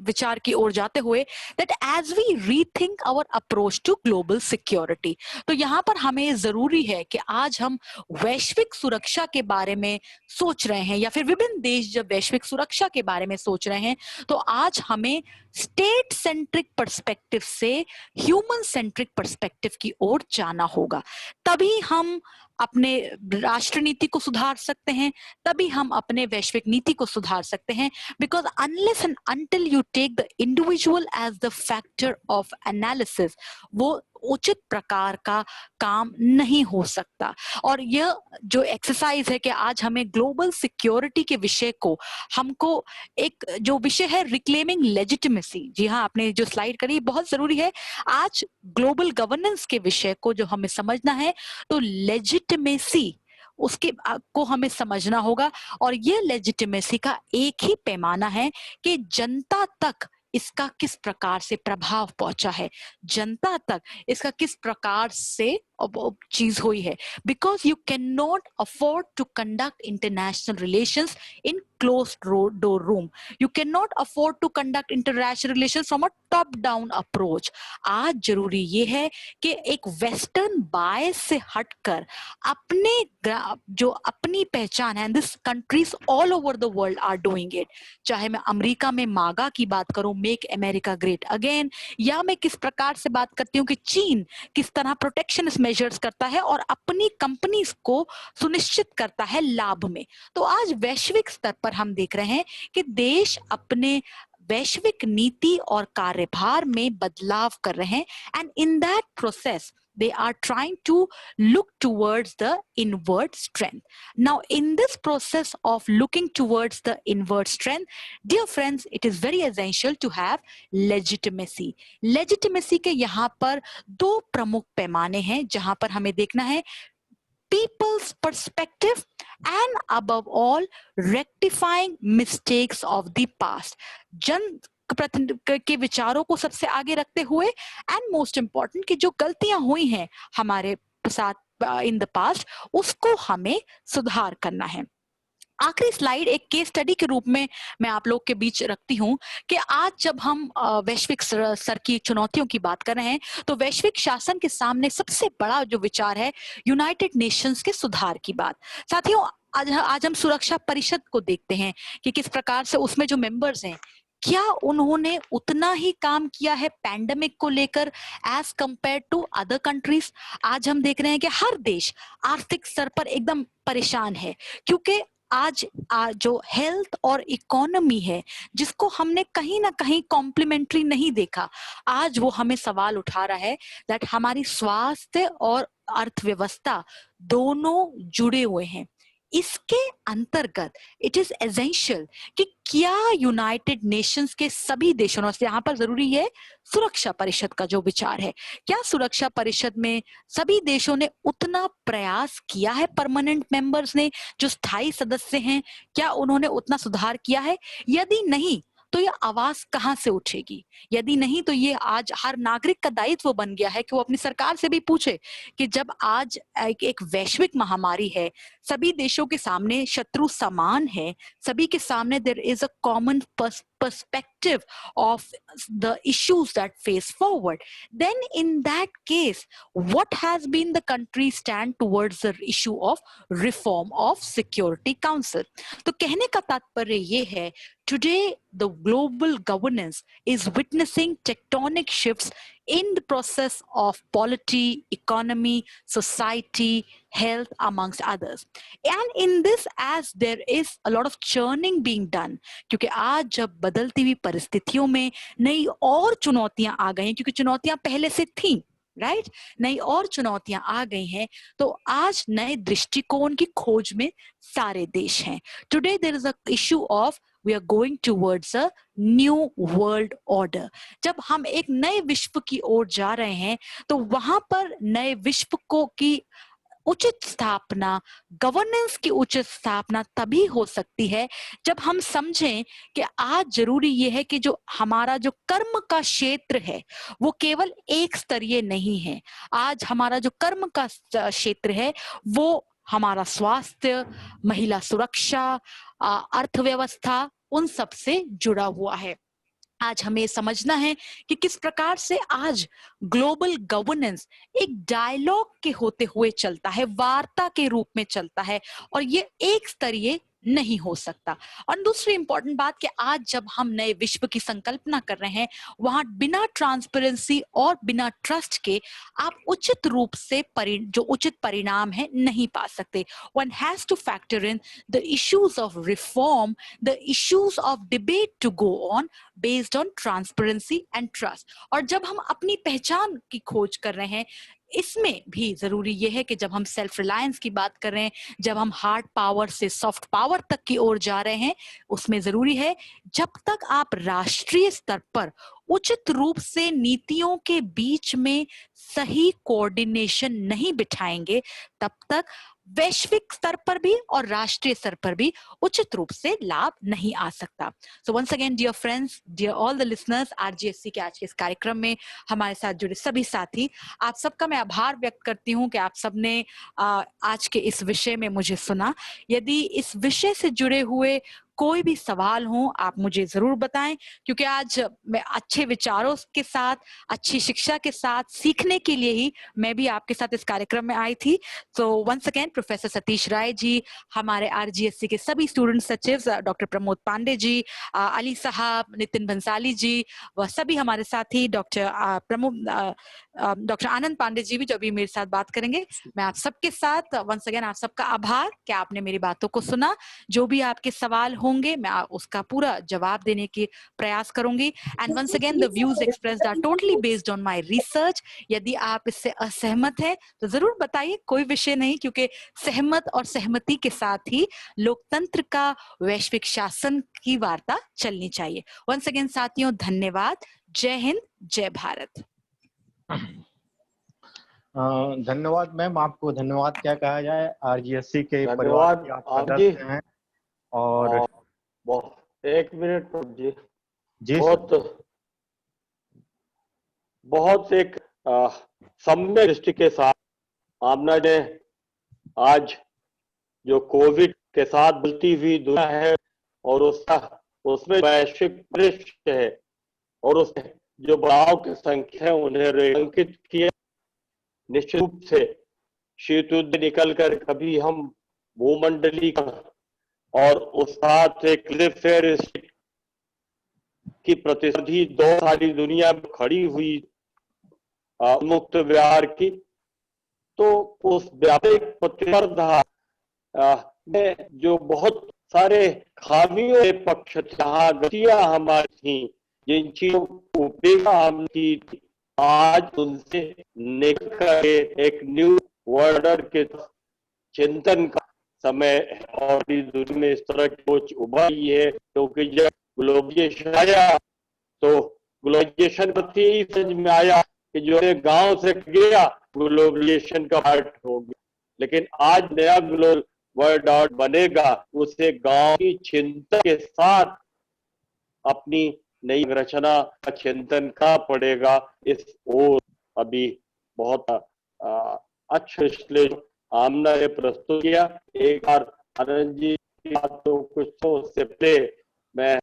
विचार की ओर जाते हुए, that as we rethink our approach to global security, तो यहाँ पर हमें जरूरी है कि आज हम वैश्विक सुरक्षा के बारे में सोच रहे हैं, या फिर विभिन्न देश जब वैश्विक सुरक्षा के बारे में सोच रहे हैं, तो आज हमें स्टेट सेंट्रिक पर्सपेक्टिव से ह्यूमन सेंट्रिक पर्सपेक्टिव की ओर जाना होगा। तभी हम अपने राष्ट्र नीति को सुधार सकते हैं, तभी हम अपने वैश्विक नीति को सुधार सकते हैं। Because unless and until you take the individual as the factor of analysis, वो उचित प्रकार का काम नहीं हो सकता। और यह जो एक्सरसाइज है कि आज हमें ग्लोबल सिक्योरिटी के विषय को, हमको एक जो विषय है रिक्लेमिंग लेजिटिमेसी, जी हाँ, आपने जो स्लाइड करी बहुत जरूरी है। आज ग्लोबल गवर्नेंस के विषय को जो हमें समझना है, तो लेजिटिमेसी उसके को हमें समझना होगा। और ये लेजिटिमेसी का एक ही पैमाना है कि जनता तक इसका किस प्रकार से प्रभाव पहुंचा है, जनता तक इसका किस प्रकार से चीज हुई है। Because you can not afford to conduct international relations in closed door room, you can not afford to conduct international relations from a top down approach. आज जरूरी ये है कि एक वेस्टर्न बायस से हटकर अपने जो अपनी पहचान है, this countries all over the world are doing it, चाहे मैं अमेरिका में मागा की बात करूं, मेक अमेरिका ग्रेट अगेन, या मैं किस प्रकार से बात करती हूँ कि चीन किस तरह प्रोटेक्शनिस्ट मेजर्स करता है और अपनी कंपनीज को सुनिश्चित करता है लाभ में। तो आज वैश्विक स्तर पर हम देख रहे हैं कि देश अपने वैश्विक नीति और कार्यभार में बदलाव कर रहे हैं, and in that process they are trying to look towards the inward strength. Now in this process of looking towards the inward strength, dear friends, it is very essential to have legitimacy. Legitimacy के यहाँ पर दो प्रमुख पैमाने हैं जहां पर हमें देखना है people's perspective and above all rectifying mistakes of the past. जन के विचारों को सबसे आगे रखते हुए, एंड मोस्ट इंपॉर्टेंट कि जो गलतियां हुई हैं हमारे साथ इन द पास्ट, उसको हमें सुधार करना है। आखिरी स्लाइड एक केस स्टडी के रूप में मैं आप लोग के बीच रखती हूं कि आज जब हम वैश्विक स्तर की चुनौतियों की बात कर रहे हैं, तो वैश्विक शासन के सामने सबसे बड़ा जो विचार है यूनाइटेड नेशंस के सुधार की बात। साथियों, आज हम सुरक्षा परिषद को देखते हैं कि किस प्रकार से उसमें जो मेंबर्स हैं, क्या उन्होंने उतना ही काम किया है पैंडेमिक को लेकर as compare to other countries. आज हम देख रहे हैं कि हर देश आर्थिक स्तर पर एकदम परेशान है, क्योंकि आज जो हेल्थ और इकोनॉमी है, जिसको हमने कहीं ना कहीं कॉम्प्लीमेंट्री नहीं देखा, आज वो हमें सवाल उठा रहा है दैट हमारी स्वास्थ्य और अर्थव्यवस्था दोनों जुड़े हुए हैं। इसके अंतर्गत इट इज एसेंशियल कि क्या यूनाइटेड नेशंस के सभी देशों से, यहाँ पर जरूरी है सुरक्षा परिषद का जो विचार है, क्या सुरक्षा परिषद में सभी देशों ने उतना प्रयास किया है, परमानेंट मेंबर्स ने जो स्थायी सदस्य हैं, क्या उन्होंने उतना सुधार किया है? यदि नहीं, तो ये आवाज कहां से उठेगी? यदि नहीं, तो ये आज हर नागरिक का दायित्व बन गया है कि वो अपनी सरकार से भी पूछे कि जब आज एक वैश्विक महामारी है, सभी देशों के सामने शत्रु समान है, सभी के सामने there is a common perspective of the issues that face forward, then in that case what has been the country's stand towards the issue of reform of Security Council? तो कहने का तात्पर्य ये है, today the global governance is witnessing tectonic shifts in the process of polity, economy, society, health, amongst others. And in this, as there is a lot of churning being done, क्योंकि आज जब बदलती हुई परिस्थितियों में नई और चुनौतियां आ गई हैं, क्योंकि चुनौतियां पहले से थी, राइट, नई और चुनौतियां आ गई हैं, तो आज नए दृष्टिकोण की खोज में सारे देश हैं। Today there is a issue of we are going towards a new world order. जब हम एक नए विश्व की ओर जा रहे हैं, तो वहां पर नए विश्व को की उचित स्थापना, गवर्नेंस की उचित स्थापना तभी हो सकती है जब हम समझें कि आज जरूरी यह है कि जो हमारा जो कर्म का क्षेत्र है वो केवल एक स्तरीय नहीं है। आज हमारा जो कर्म का क्षेत्र है वो हमारा स्वास्थ्य, महिला सुरक्षा, अर्थव्यवस्था, उन सब से जुड़ा हुआ है। आज हमें समझना है कि किस प्रकार से आज ग्लोबल गवर्नेंस एक डायलॉग के होते हुए चलता है, वार्ता के रूप में चलता है, और ये एक स्तरीय नहीं हो सकता। और दूसरी इंपॉर्टेंट बात कि आज जब हम नए विश्व की संकल्पना कर रहे हैं, वहां बिना ट्रांसपेरेंसी और बिना ट्रस्ट के आप उचित रूप से जो उचित परिणाम है नहीं पा सकते। One has to factor in the issues of reform, the issues of debate to go on based on transparency and trust. और जब हम अपनी पहचान की खोज कर रहे हैं, इसमें भी जरूरी यह है कि जब हम सेल्फ रिलायंस की बात कर रहे हैं, जब हम हार्ड पावर से सॉफ्ट पावर तक की ओर जा रहे हैं, उसमें जरूरी है जब तक आप राष्ट्रीय स्तर पर उचित रूप से नीतियों के बीच में सही कोऑर्डिनेशन नहीं बिठाएंगे, तब तक वैश्विक स्तर पर भी और राष्ट्रीय स्तर पर भी उचित रूप से लाभ नहीं आ सकता। So once again dear friends, dear all the listeners, RGSC के आज के इस कार्यक्रम में हमारे साथ जुड़े सभी साथी, आप सबका मैं आभार व्यक्त करती हूं कि आप सबने आज के इस विषय में मुझे सुना। यदि इस विषय से जुड़े हुए कोई भी सवाल हो, आप मुझे जरूर बताएं, क्योंकि आज मैं अच्छे विचारों के साथ, अच्छी शिक्षा के साथ सीखने के लिए ही मैं भी आपके साथ इस कार्यक्रम में आई थी। तो once again professor Satish Rai ji, हमारे आरजीएससी के सभी स्टूडेंट सचिव डॉक्टर प्रमोद पांडे जी, अली साहब, नितिन भंसाली जी, वह सभी हमारे साथी डॉक्टर आनंद पांडे जी भी जो अभी मेरे साथ बात करेंगे। मैं आप सबके साथ वंस अगेन आप सबका आभार कि आपने मेरी बातों को सुना। जो भी आपके सवाल होंगे मैं उसका पूरा जवाब देने की प्रयास करूंगी। And once again the views expressed are totally based on my research. यदि आप इससे असहमत हैं तो जरूर बताइए, कोई विषय नहीं, क्योंकि सहमत और सहमति के साथ ही लोकतंत्र का वैश्विक शासन की वार्ता चलनी चाहिए। वंस अगेन साथियों, धन्यवाद। जय हिंद, जय भारत। धन्यवाद मैम, आपको धन्यवाद क्या कहा जाए, आरजीएससी के परिवार धन्यवाद के आप आप जी। सदस्य हैं। और एक मिनट जी, जी बहुत एक सम्य दृष्टि के साथ आपने आज जो कोविड के साथ बदलती हुई दुनिया है और उसमें वैश्विक परिदृश्य है और उसमें जो बड़ाव की संख्या है उन्हें रेखांकित किया। निश्चित रूप से शीत युद्ध निकल कर कभी हम भूमंडलीकरण और उस साथ एक की प्रतिस्पर्धी दो सारी दुनिया में खड़ी हुई मुक्त व्यापार की, तो उस व्यापारिक प्रतिस्पर्धा में जो बहुत सारे खामियों के पक्ष जहाँ गतियां हमारी थी, जिन चीजों को उपेक्षा हम की थी, आज उनसे निकल कर एक न्यू वर्ल्ड के चिंतन का समय और दुनिया में इस तरह की सोच उभरी है। क्योंकि जब ग्लोबलाइजेशन आया तो ग्लोबलाइजेशन प्रति ही समझ में आया कि जो गांव से गया ग्लोबलाइजेशन का पार्ट हो गया, लेकिन आज नया ग्लोबल वर्ल्ड ऑर्डर बनेगा, उसे गांव की चिंता के साथ अपनी नई रचना का चिंतन का पड़ेगा। इस ओर अभी बहुत अच्छा विश्लेषण आमना ने प्रस्तुत किया। एक बार आनंद जी की बातों कुछ तो उससे पहले मैं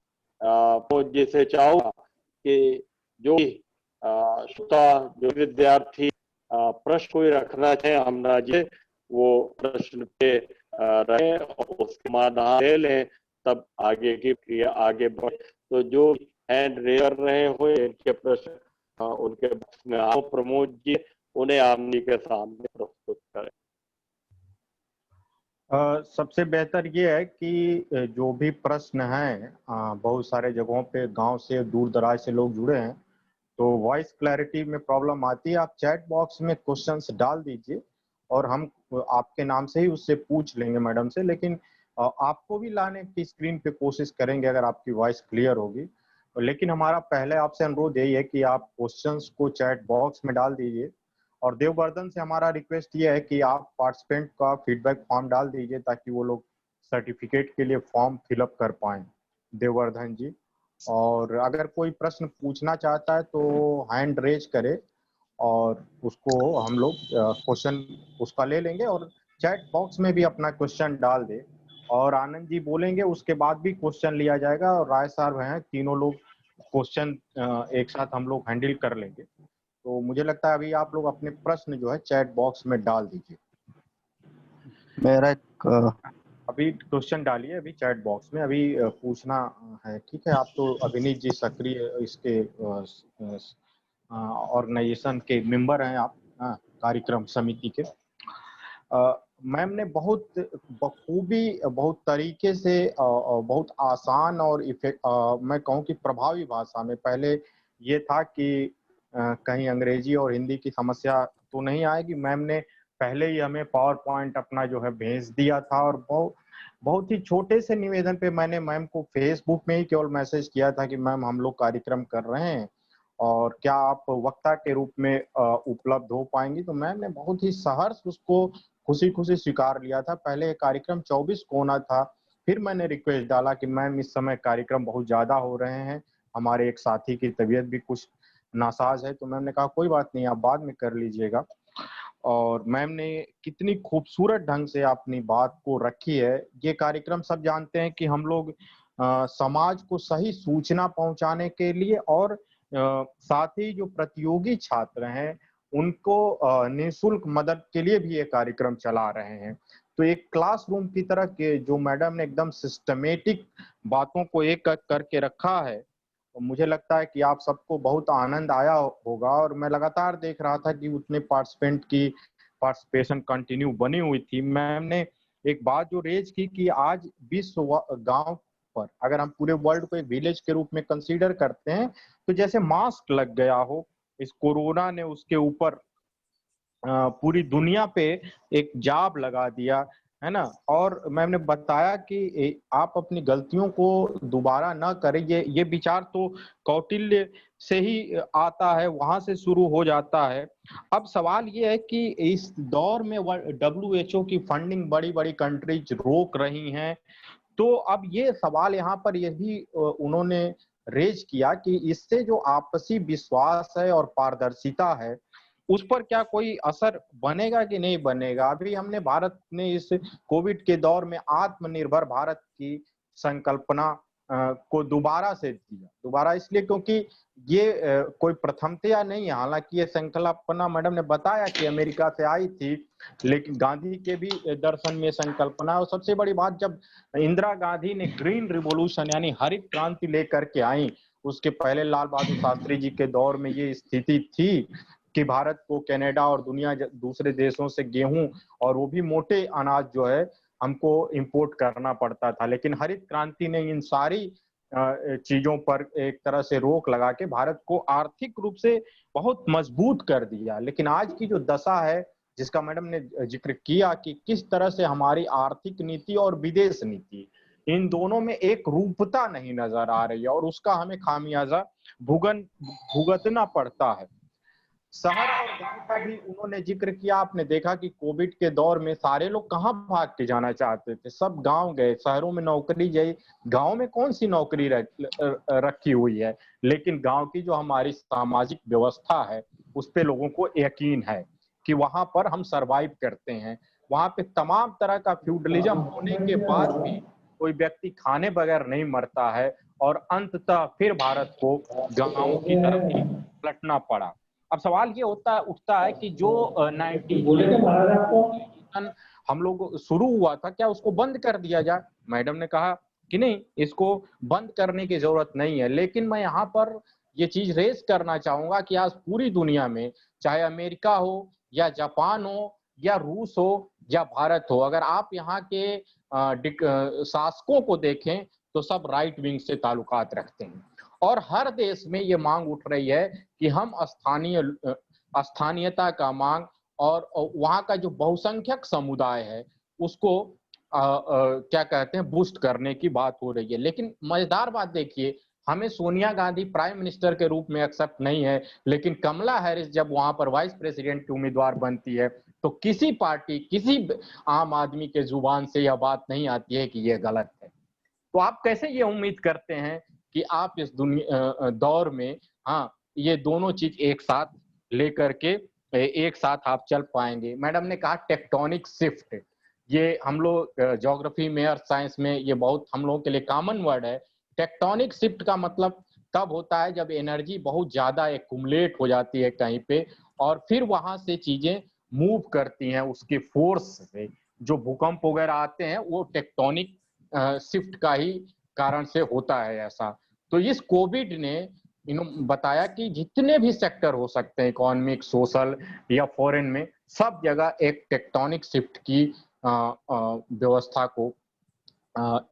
जी से चाहूंगा कि जो श्रोता जो विद्यार्थी प्रश्न कोई रखना चाहे आमना जी, वो प्रश्न पे रहे और उसके समाधान ले लें, तब आगे की क्रिया आगे बढ़े। तो जो हैंड रेज कर रहे हुए इनके प्रश्न उनके में आओ प्रमोद जी, उन्हें आमनी के सामने प्रस्तुत करें। सबसे बेहतर ये है कि जो भी प्रश्न हैं, बहुत सारे जगहों पे गांव से दूर दराज से लोग जुड़े हैं, तो वॉइस क्लैरिटी में प्रॉब्लम आती है। आप चैट बॉक्स में क्वेश्चंस डाल दीजिए और हम आपके नाम से ही उससे पूछ लेंगे मैडम से, लेकिन आपको भी लाने की स्क्रीन पे कोशिश करेंगे अगर आपकी वॉइस क्लियर होगी। लेकिन हमारा पहले आपसे अनुरोध यही है कि आप क्वेश्चंस को चैट बॉक्स में डाल दीजिए। और देववर्धन से हमारा रिक्वेस्ट ये है कि आप पार्टिसिपेंट का फीडबैक फॉर्म डाल दीजिए ताकि वो लोग सर्टिफिकेट के लिए फॉर्म फिलअप कर पाएं, देववर्धन जी। और अगर कोई प्रश्न पूछना चाहता है तो हैंड रेज करे और उसको हम लोग क्वेश्चन उसका ले लेंगे, और चैट बॉक्स में भी अपना क्वेश्चन डाल दे और आनंद जी बोलेंगे, उसके बाद भी क्वेश्चन लिया जाएगा और राय साहब हैं, तीनों लोग क्वेश्चन एक साथ हम लोग हैंडल कर लेंगे। तो मुझे लगता है अभी आप लोग अपने प्रश्न जो है चैट बॉक्स में डाल दीजिए। मेरा एक अभी क्वेश्चन डालिए अभी चैट बॉक्स में, अभी पूछना है, ठीक है। आप तो अभिनीत जी सक्रिय इसके ऑर्गेनाइजेशन के मेंबर हैं आप, कार्यक्रम समिति के। मैम ने बहुत बखूबी, बहुत तरीके से, बहुत आसान और मैं कहूँ कि प्रभावी भाषा में, पहले ये था कि कहीं अंग्रेजी और हिंदी की समस्या तो नहीं आएगी, मैम ने पहले ही हमें पावर पॉइंट अपना जो है भेज दिया था। और बहुत ही छोटे से निवेदन पे मैंने मैम को फेसबुक में ही केवल मैसेज किया था कि मैम हम लोग कार्यक्रम कर रहे हैं और क्या आप वक्ता के रूप में उपलब्ध हो पाएंगी। तो मैम ने बहुत ही सहर्ष उसको खुशी खुशी स्वीकार लिया था। पहले कार्यक्रम 24 को होना था, फिर मैंने रिक्वेस्ट डाला कि मैम इस समय कार्यक्रम बहुत ज्यादा हो रहे हैं, हमारे एक साथी की तबीयत भी कुछ नासाज है। तो मैम ने कहा कोई बात नहीं, आप बाद में कर लीजिएगा। और मैम ने कितनी खूबसूरत ढंग से अपनी बात को रखी है। ये कार्यक्रम सब जानते हैं कि हम लोग समाज को सही सूचना पहुंचाने के लिए और साथ ही जो प्रतियोगी छात्र हैं उनको निःशुल्क मदद के लिए भी ये कार्यक्रम चला रहे हैं। तो एक क्लासरूम की तरह के जो मैडम ने एकदम सिस्टमेटिक बातों को एक करके रखा है, तो मुझे लगता है कि आप सबको बहुत आनंद आया होगा। और मैं लगातार देख रहा था कि उतने पार्टिसिपेंट की पार्टिसिपेशन कंटिन्यू बनी हुई थी। मैम ने एक बात जो रेज की कि आज विश्व गांव पर, अगर हम पूरे वर्ल्ड को एक विलेज के रूप में कंसीडर करते हैं, तो जैसे मास्क लग गया हो, इस कोरोना ने उसके ऊपर पूरी दुनिया पे एक जाब लगा दिया है ना। और मैंने बताया कि आप अपनी गलतियों को दोबारा न करें। ये विचार तो कौटिल्य से ही आता है, वहां से शुरू हो जाता है। अब सवाल ये है कि इस दौर में WHO की फंडिंग बड़ी बड़ी कंट्रीज रोक रही हैं, तो अब ये सवाल यहाँ पर यही उन्होंने रेज किया कि इससे जो आपसी विश्वास है और पारदर्शिता है उस पर क्या कोई असर बनेगा कि नहीं बनेगा। अभी हमने भारत ने इस कोविड के दौर में आत्मनिर्भर भारत की संकल्पना को दोबारा से दिया, दोबारा इसलिए क्योंकि ये कोई प्रथमतया नहीं है। हालांकि ये संकल्पना मैडम ने बताया कि अमेरिका से आई थी, लेकिन गांधी के भी दर्शन में संकल्पना। और सबसे बड़ी बात, जब इंदिरा गांधी ने ग्रीन रिवॉल्यूशन यानी हरित क्रांति लेकर के आई, उसके पहले लाल बहादुर शास्त्री जी के दौर में ये स्थिति थी कि भारत को कनाडा और दुनिया दूसरे देशों से गेहूं और वो भी मोटे अनाज जो है हमको इंपोर्ट करना पड़ता था। लेकिन हरित क्रांति ने इन सारी चीजों पर एक तरह से रोक लगा के भारत को आर्थिक रूप से बहुत मजबूत कर दिया। लेकिन आज की जो दशा है, जिसका मैडम ने जिक्र किया कि किस तरह से हमारी आर्थिक नीति और विदेश नीति, इन दोनों में एक रूपता नहीं नजर आ रही है और उसका हमें खामियाजा भुगतना पड़ता है। शहर और गांव का भी उन्होंने जिक्र किया। आपने देखा कि कोविड के दौर में सारे लोग कहाँ भाग के जाना चाहते थे, सब गांव गए, शहरों में नौकरी गई। गांव में कौन सी नौकरी रखी हुई है, लेकिन गांव की जो हमारी सामाजिक व्यवस्था है उस पे लोगों को यकीन है कि वहां पर हम सरवाइव करते हैं। वहां पे तमाम तरह का फ्यूडलिज्म होने के बाद भी कोई व्यक्ति खाने बगैर नहीं मरता है और अंततः फिर भारत को गांवों की तरफ ही पलटना पड़ा। अब सवाल ये उठता है कि जो 90 हम लोग शुरू हुआ था, क्या उसको बंद कर दिया जाए। मैडम ने कहा कि नहीं, इसको बंद करने की जरूरत नहीं है। लेकिन मैं यहाँ पर ये चीज रेस करना चाहूंगा कि आज पूरी दुनिया में, चाहे अमेरिका हो या जापान हो या रूस हो या भारत हो, अगर आप यहाँ के शासकों को देखें तो सब राइट विंग से ताल्लुकात रखते हैं। और हर देश में ये मांग उठ रही है कि हम स्थानीयता का मांग और वहाँ का जो बहुसंख्यक समुदाय है उसको क्या कहते हैं, बूस्ट करने की बात हो रही है। लेकिन मजेदार बात देखिए, हमें सोनिया गांधी प्राइम मिनिस्टर के रूप में एक्सेप्ट नहीं है, लेकिन कमला हैरिस जब वहां पर वाइस प्रेसिडेंट की उम्मीदवार बनती है तो किसी पार्टी, किसी आम आदमी के जुबान से यह बात नहीं आती है कि यह गलत है। तो आप कैसे ये उम्मीद करते हैं कि आप इस दौर में ये दोनों चीज एक साथ लेकर के एक साथ आप चल पाएंगे। मैडम ने कहा टेक्टोनिक शिफ्ट, ये हम लोग ज्योग्राफी में और साइंस में ये बहुत हम लोगों के लिए कॉमन वर्ड है। टेक्टोनिक शिफ्ट का मतलब तब होता है जब एनर्जी बहुत ज्यादा एक्युमुलेट हो जाती है कहीं पे और फिर वहां से चीजें मूव करती हैं उसके फोर्स से। जो भूकंप वगैरह आते हैं वो टेक्टोनिक शिफ्ट का ही कारण से होता है ऐसा। तो इस कोविड ने इन्होंने बताया कि जितने भी सेक्टर हो सकते हैं, इकोनॉमिक, सोशल या फॉरेन में, सब जगह एक टेक्टोनिक शिफ्ट की व्यवस्था को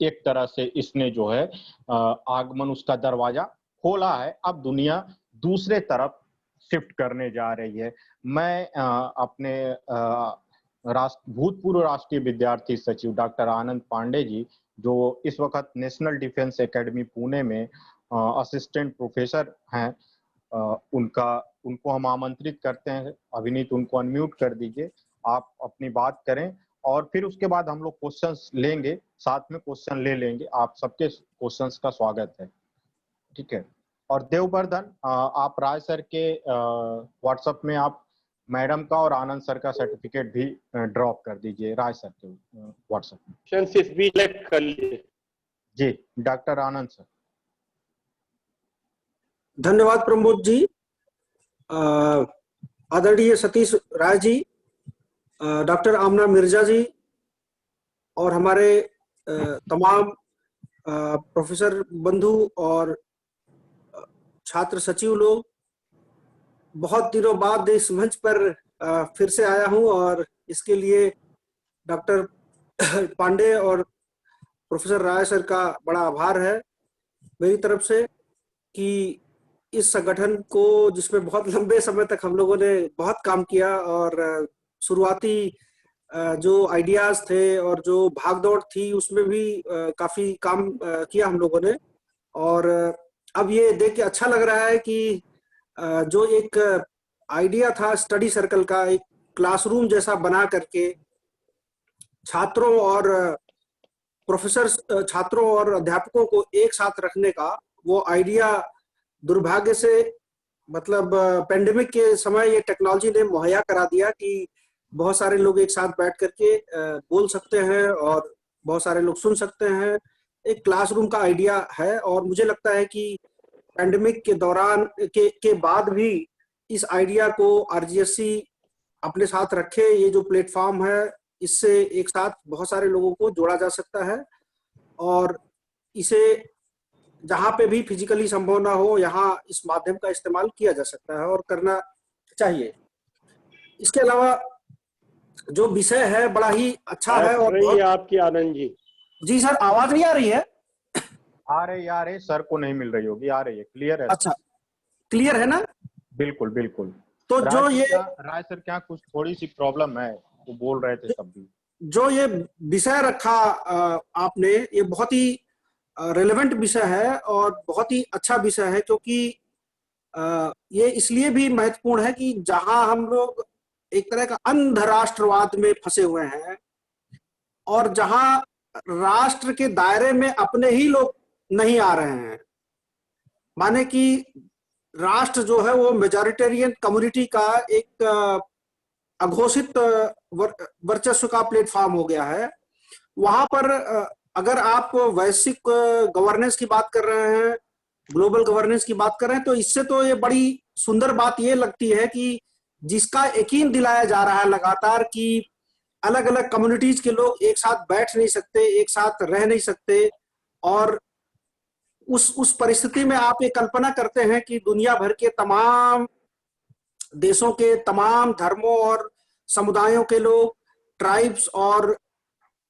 एक तरह से इसने जो है आगमन, उसका दरवाजा खोला है। अब दुनिया दूसरे तरफ शिफ्ट करने जा रही है। मैं अपने भूतपूर्व राष्ट्रीय विद्यार्थी सचिव डॉक्टर आनंद पांडे जी, जो इस वक्त नेशनल डिफेंस एकेडमी पुणे में असिस्टेंट प्रोफेसर हैं, उनको हम आमंत्रित करते हैं। अभिनीत, उनको अनम्यूट कर दीजिए, आप अपनी बात करें और फिर उसके बाद हम लोग क्वेश्चंस लेंगे, साथ में क्वेश्चन ले लेंगे। आप सबके क्वेश्चंस का स्वागत है, ठीक है। और देववर्धन, आप राय सर के व्हाट्सएप में आप मैडम का और आनंद सर का सर्टिफिकेट भी ड्रॉप कर दीजिए राय सर के व्हाट्सएप में। भी सिलेक्ट कर लीजिए जी, डॉक्टर आनंद सर। धन्यवाद प्रमोद जी। आदरणीय सतीश राय जी, डॉक्टर आमना मिर्जा जी और हमारे तमाम प्रोफेसर बंधु और छात्र सचिव लोग, बहुत दिनों बाद इस मंच पर फिर से आया हूं और इसके लिए डॉक्टर पांडे और प्रोफेसर राय सर का बड़ा आभार है मेरी तरफ से कि इस संगठन को, जिसमें बहुत लंबे समय तक हम लोगों ने बहुत काम किया और शुरुआती जो आइडियाज थे और जो भागदौड़ थी उसमें भी काफी काम किया हम लोगों ने। और अब ये देख के अच्छा लग रहा है कि जो एक आइडिया था स्टडी सर्कल का, एक क्लासरूम जैसा बना करके छात्रों और छात्रों और अध्यापकों को एक साथ रखने का, वो आइडिया दुर्भाग्य से मतलब पेंडेमिक के समय ये टेक्नोलॉजी ने मुहैया करा दिया कि बहुत सारे लोग एक साथ बैठ करके बोल सकते हैं और बहुत सारे लोग सुन सकते हैं। एक क्लासरूम का आइडिया है और मुझे लगता है कि पेंडेमिक के दौरान के बाद भी इस आइडिया को आरजीएससी अपने साथ रखे। ये जो प्लेटफॉर्म है, इससे एक साथ बहुत सारे लोगों को जोड़ा जा सकता है और इसे जहां पे भी फिजिकली संभव ना हो, यहाँ इस माध्यम का इस्तेमाल किया जा सकता है और करना चाहिए। इसके अलावा जो विषय है बड़ा ही अच्छा है। और आपकी आनंद जी सर, आवाज नहीं आ रही है? आ रही सर को नहीं मिल रही होगी, आ रही है, क्लियर है। अच्छा, क्लियर है ना? बिल्कुल बिल्कुल। तो जो ये राय सर क्या कुछ थोड़ी सी प्रॉब्लम है, वो बोल रहे थे तब भी। जो ये विषय रखा आपने, ये बहुत ही रेलेवेंट विषय है और बहुत ही अच्छा विषय है, क्योंकि ये इसलिए भी महत्वपूर्ण है कि जहां हम लोग एक तरह का अंध राष्ट्रवाद में फंसे हुए हैं और जहां राष्ट्र के दायरे में अपने ही लोग नहीं आ रहे हैं, माने कि राष्ट्र जो है वो मेजॉरिटेरियन कम्युनिटी का एक अघोषित वर्चस्व का प्लेटफॉर्म हो गया है। वहां पर अगर आप वैश्विक गवर्नेंस की बात कर रहे हैं, ग्लोबल गवर्नेंस की बात कर रहे हैं, तो इससे तो ये बड़ी सुंदर बात ये लगती है कि जिसका यकीन दिलाया जा रहा है लगातार कि अलग अलग कम्युनिटीज के लोग एक साथ बैठ नहीं सकते, एक साथ रह नहीं सकते। और उस परिस्थिति में आप ये कल्पना करते हैं कि दुनिया भर के तमाम देशों के तमाम धर्मों और समुदायों के लोग, ट्राइब्स और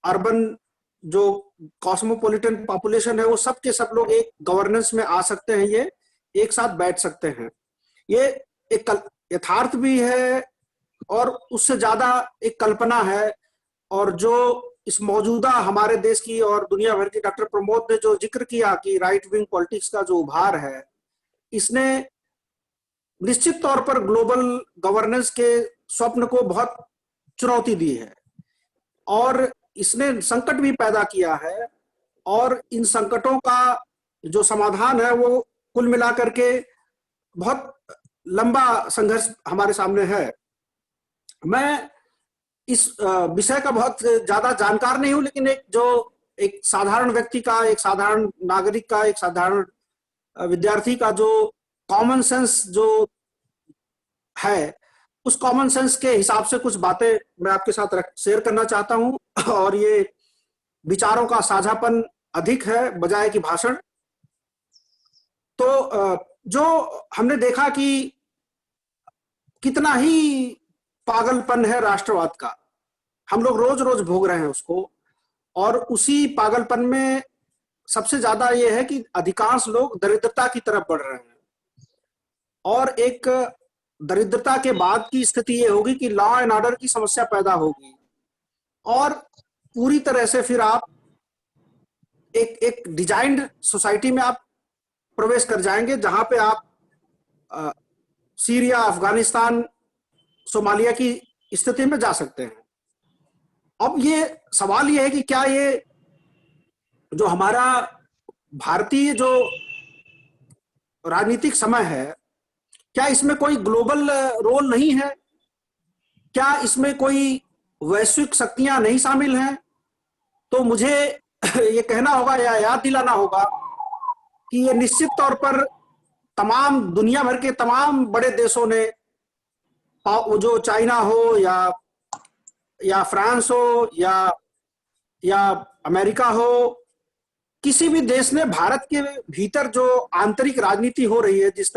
अर्बन जो कॉस्मोपॉलिटन पॉपुलेशन है, वो सब के सब लोग एक गवर्नेंस में आ सकते हैं, ये एक साथ बैठ सकते हैं। ये एक यथार्थ भी है और उससे ज्यादा एक कल्पना है। और जो इस मौजूदा हमारे देश की और दुनिया भर की, डॉक्टर प्रमोद ने जो जिक्र किया कि राइट विंग पॉलिटिक्स का जो उभार है, इसने निश्चित तौर पर ग्लोबल गवर्नेंस के स्वप्न को बहुत चुनौती दी है और इसने संकट भी पैदा किया है। और इन संकटों का जो समाधान है वो कुल मिलाकर के बहुत लंबा संघर्ष हमारे सामने है। मैं इस विषय का बहुत ज्यादा जानकार नहीं हूं, लेकिन एक साधारण व्यक्ति का, एक साधारण नागरिक का, एक साधारण विद्यार्थी का जो कॉमन सेंस जो है, उस कॉमन सेंस के हिसाब से कुछ बातें मैं आपके साथ शेयर करना चाहता हूं। और ये विचारों का साझापन अधिक है बजाय कि भाषण। तो जो हमने देखा कि कितना ही पागलपन है राष्ट्रवाद का, हम लोग रोज रोज भोग रहे हैं उसको। और उसी पागलपन में सबसे ज्यादा ये है कि अधिकांश लोग दरिद्रता की तरफ बढ़ रहे हैं। और एक दरिद्रता के बाद की स्थिति ये होगी कि लॉ एंड ऑर्डर की समस्या पैदा होगी, और पूरी तरह से फिर आप एक डिजाइन्ड सोसाइटी में आप प्रवेश कर जाएंगे, जहां पे आप सीरिया, अफगानिस्तान, सोमालिया की स्थिति में जा सकते हैं। अब ये सवाल ये है कि क्या ये जो हमारा भारतीय जो राजनीतिक समय है, क्या इसमें कोई ग्लोबल रोल नहीं है? क्या इसमें कोई वैश्विक शक्तियां नहीं शामिल हैं? तो मुझे ये कहना होगा या याद दिलाना होगा कि ये निश्चित तौर पर तमाम दुनिया भर के तमाम बड़े देशों ने, जो चाइना हो या फ्रांस हो या अमेरिका हो, किसी भी देश ने भारत के भीतर जो आंतरिक राजनीति हो रही है, जिस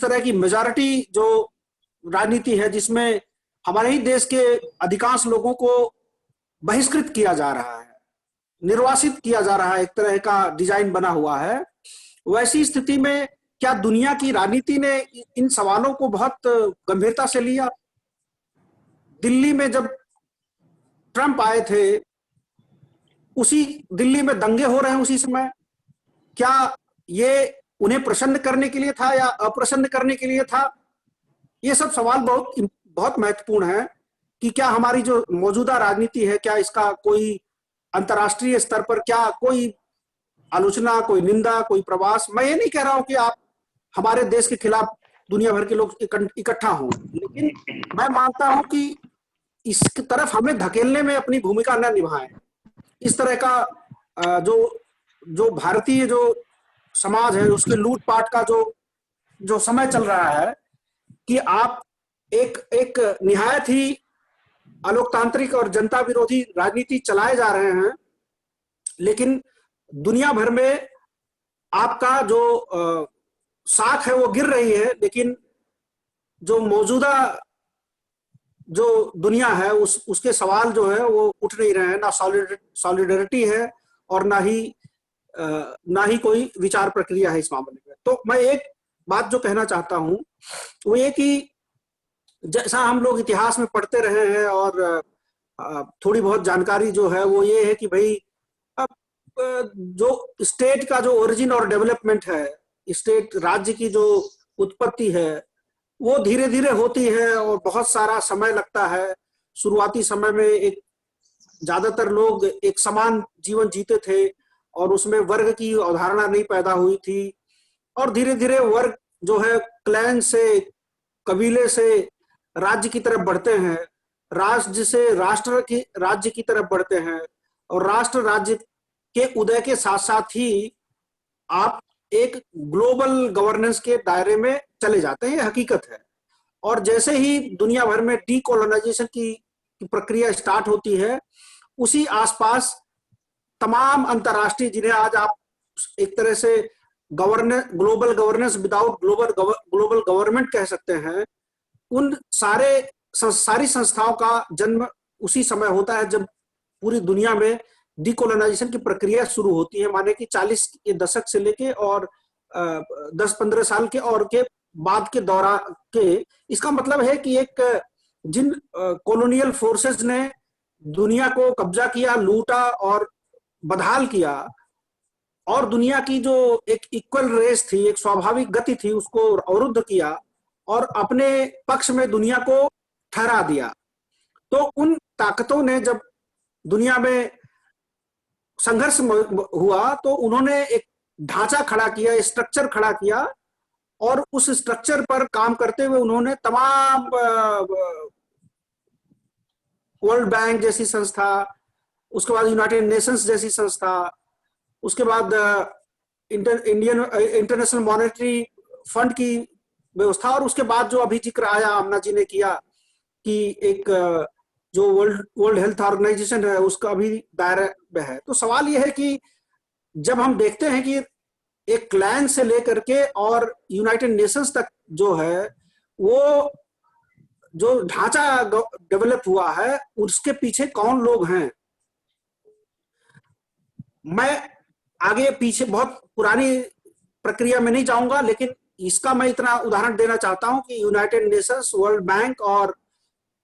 तरह की मेजॉरिटी जो राजनीति है, जिसमें हमारे ही देश के अधिकांश लोगों को बहिष्कृत किया जा रहा है, निर्वासित किया जा रहा है, एक तरह का डिजाइन बना हुआ है, वैसी स्थिति में क्या दुनिया की राजनीति ने इन सवालों को बहुत गंभीरता से लिया? दिल्ली में जब ट्रंप आए थे, उसी दिल्ली में दंगे हो रहे हैं उसी समय, क्या ये उन्हें प्रसन्न करने के लिए था या अप्रसन्न करने के लिए था? ये सब सवाल बहुत महत्वपूर्ण है कि क्या हमारी जो मौजूदा राजनीति है, क्या इसका कोई अंतर्राष्ट्रीय स्तर पर क्या कोई आलोचना, कोई निंदा, कोई प्रवास? मैं ये नहीं कह रहा हूं कि आप हमारे देश के खिलाफ दुनिया भर के लोग इकट्ठा हों, लेकिन मैं मानता हूं कि इसकी तरफ हमें धकेलने में अपनी भूमिका न निभाएं। इस तरह का जो भारतीय जो समाज है, उसके लूटपाट का जो समय चल रहा है, कि आप एक निहायत ही अलोकतांत्रिक और जनता विरोधी राजनीति चलाए जा रहे हैं, लेकिन दुनिया भर में आपका जो साख है वो गिर रही है, लेकिन जो मौजूदा जो दुनिया है उसके सवाल जो है वो उठ नहीं रहे हैं। ना सॉलिडरिटी है और ना ही कोई विचार प्रक्रिया है इस मामले में। तो मैं एक बात जो कहना चाहता हूं वो ये कि जैसा हम लोग इतिहास में पढ़ते रहे हैं और थोड़ी बहुत जानकारी जो है वो ये है कि भाई अब जो स्टेट का जो ओरिजिन और डेवलपमेंट है, स्टेट राज्य की जो उत्पत्ति है, वो धीरे धीरे होती है और बहुत सारा समय लगता है। शुरुआती समय में ज्यादातर लोग एक समान जीवन जीते थे और उसमें वर्ग की अवधारणा नहीं पैदा हुई थी, और धीरे धीरे वर्ग जो है क्लैन से, कबीले से राज्य की तरफ बढ़ते हैं, राज्य से राज्य की तरफ बढ़ते हैं, और राष्ट्र राज्य के उदय के साथ साथ ही आप एक ग्लोबल गवर्नेंस के दायरे में चले जाते हैं। ये हकीकत है। और जैसे ही दुनिया भर में डीकोलोनाइजेशन की प्रक्रिया स्टार्ट होती है, उसी आसपास तमाम अंतरराष्ट्रीय, जिन्हें आज आप एक तरह से global governance without global government कह सकते हैं, उन सारी संस्थाओं का जन्म उसी समय होता है जब पूरी दुनिया में डीकोलोनाइजेशन की प्रक्रिया शुरू होती है। माने कि 40 के दशक से लेके और 10-15 साल के और के बाद के दौरान के, इसका मतलब है कि जिन कॉलोनियल फोर्सेस ने दुनिया को कब्जा किया, लूटा और बदहाल किया, और दुनिया की जो एक इक्वल रेस थी, एक स्वाभाविक गति थी, उसको अवरुद्ध किया और अपने पक्ष में दुनिया को ठहरा दिया। तो उन ताकतों ने जब दुनिया में संघर्ष हुआ तो उन्होंने एक ढांचा खड़ा किया, स्ट्रक्चर खड़ा किया, और उस स्ट्रक्चर पर काम करते हुए उन्होंने तमाम वर्ल्ड बैंक जैसी संस्था, उसके बाद यूनाइटेड नेशंस जैसी संस्था, उसके बाद इंडियन इंटरनेशनल मॉनेटरी फंड की व्यवस्था, और उसके बाद जो अभी जिक्र आया आमना जी ने किया कि एक जो वर्ल्ड हेल्थ ऑर्गेनाइजेशन है उसका भी दायरे में है। तो सवाल यह है कि जब हम देखते हैं कि एक क्लैन से लेकर के और यूनाइटेड नेशंस तक जो है वो जो ढांचा डेवलप हुआ है उसके पीछे कौन लोग हैं। मैं आगे पीछे बहुत पुरानी प्रक्रिया में नहीं जाऊंगा, लेकिन इसका मैं इतना उदाहरण देना चाहता हूं कि यूनाइटेड नेशंस, वर्ल्ड बैंक और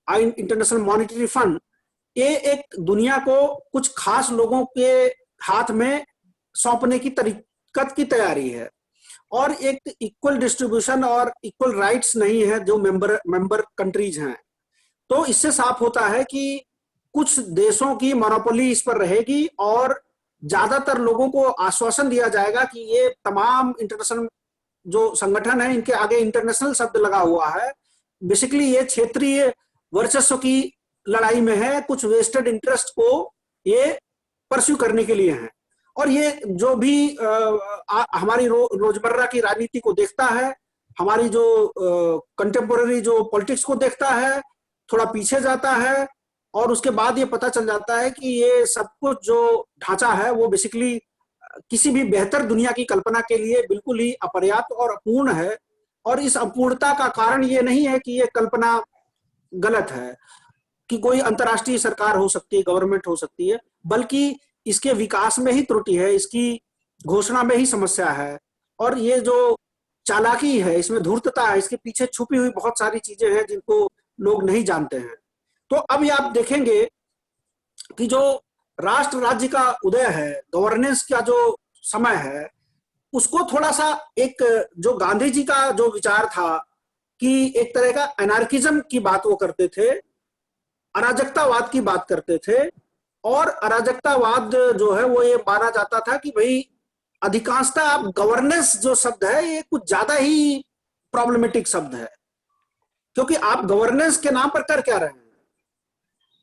इंटरनेशनल मॉनेटरी फंड, ये एक दुनिया को कुछ खास लोगों के हाथ में सौंपने की की तैयारी है, और एक इक्वल डिस्ट्रीब्यूशन और इक्वल राइट्स नहीं है जो मेंबर कंट्रीज हैं। तो इससे साफ होता है कि कुछ देशों की मोनोपोली इस पर रहेगी और ज्यादातर लोगों को आश्वासन दिया जाएगा कि ये तमाम इंटरनेशनल जो संगठन है इनके आगे इंटरनेशनल शब्द लगा हुआ है, बेसिकली ये क्षेत्रीय वर्चस्व की लड़ाई में है, कुछ वेस्टेड इंटरेस्ट को ये परस्यू करने के लिए है। और ये जो भी हमारी रोजमर्रा की राजनीति को देखता है, हमारी जो कंटेम्पोररी जो पॉलिटिक्स को देखता है, थोड़ा पीछे जाता है और उसके बाद ये पता चल जाता है कि ये सब कुछ जो ढांचा है वो बेसिकली किसी भी बेहतर दुनिया की कल्पना के लिए बिल्कुल ही अपर्याप्त और अपूर्ण है। और इस अपूर्णता का कारण ये नहीं है कि ये कल्पना गलत है कि कोई अंतर्राष्ट्रीय सरकार हो सकती है, गवर्नमेंट हो सकती है, बल्कि इसके विकास में ही त्रुटि है, इसकी घोषणा में ही समस्या है। और ये जो चालाकी है, इसमें धूर्तता है, इसके पीछे छुपी हुई बहुत सारी चीजें हैं जिनको लोग नहीं जानते हैं। तो अब ये आप देखेंगे कि जो राष्ट्र राज्य का उदय है, गवर्नेंस का जो समय है, उसको थोड़ा सा एक जो गांधी जी का जो विचार था कि एक तरह का एनार्किज्म की बात वो करते थे, अराजकतावाद की बात करते थे। और अराजकतावाद जो है वो ये माना जाता था कि भाई अधिकांशतः आप गवर्नेंस जो शब्द है ये कुछ ज्यादा ही प्रॉब्लमेटिक शब्द है, क्योंकि आप गवर्नेंस के नाम पर कर क्या रहे हैं।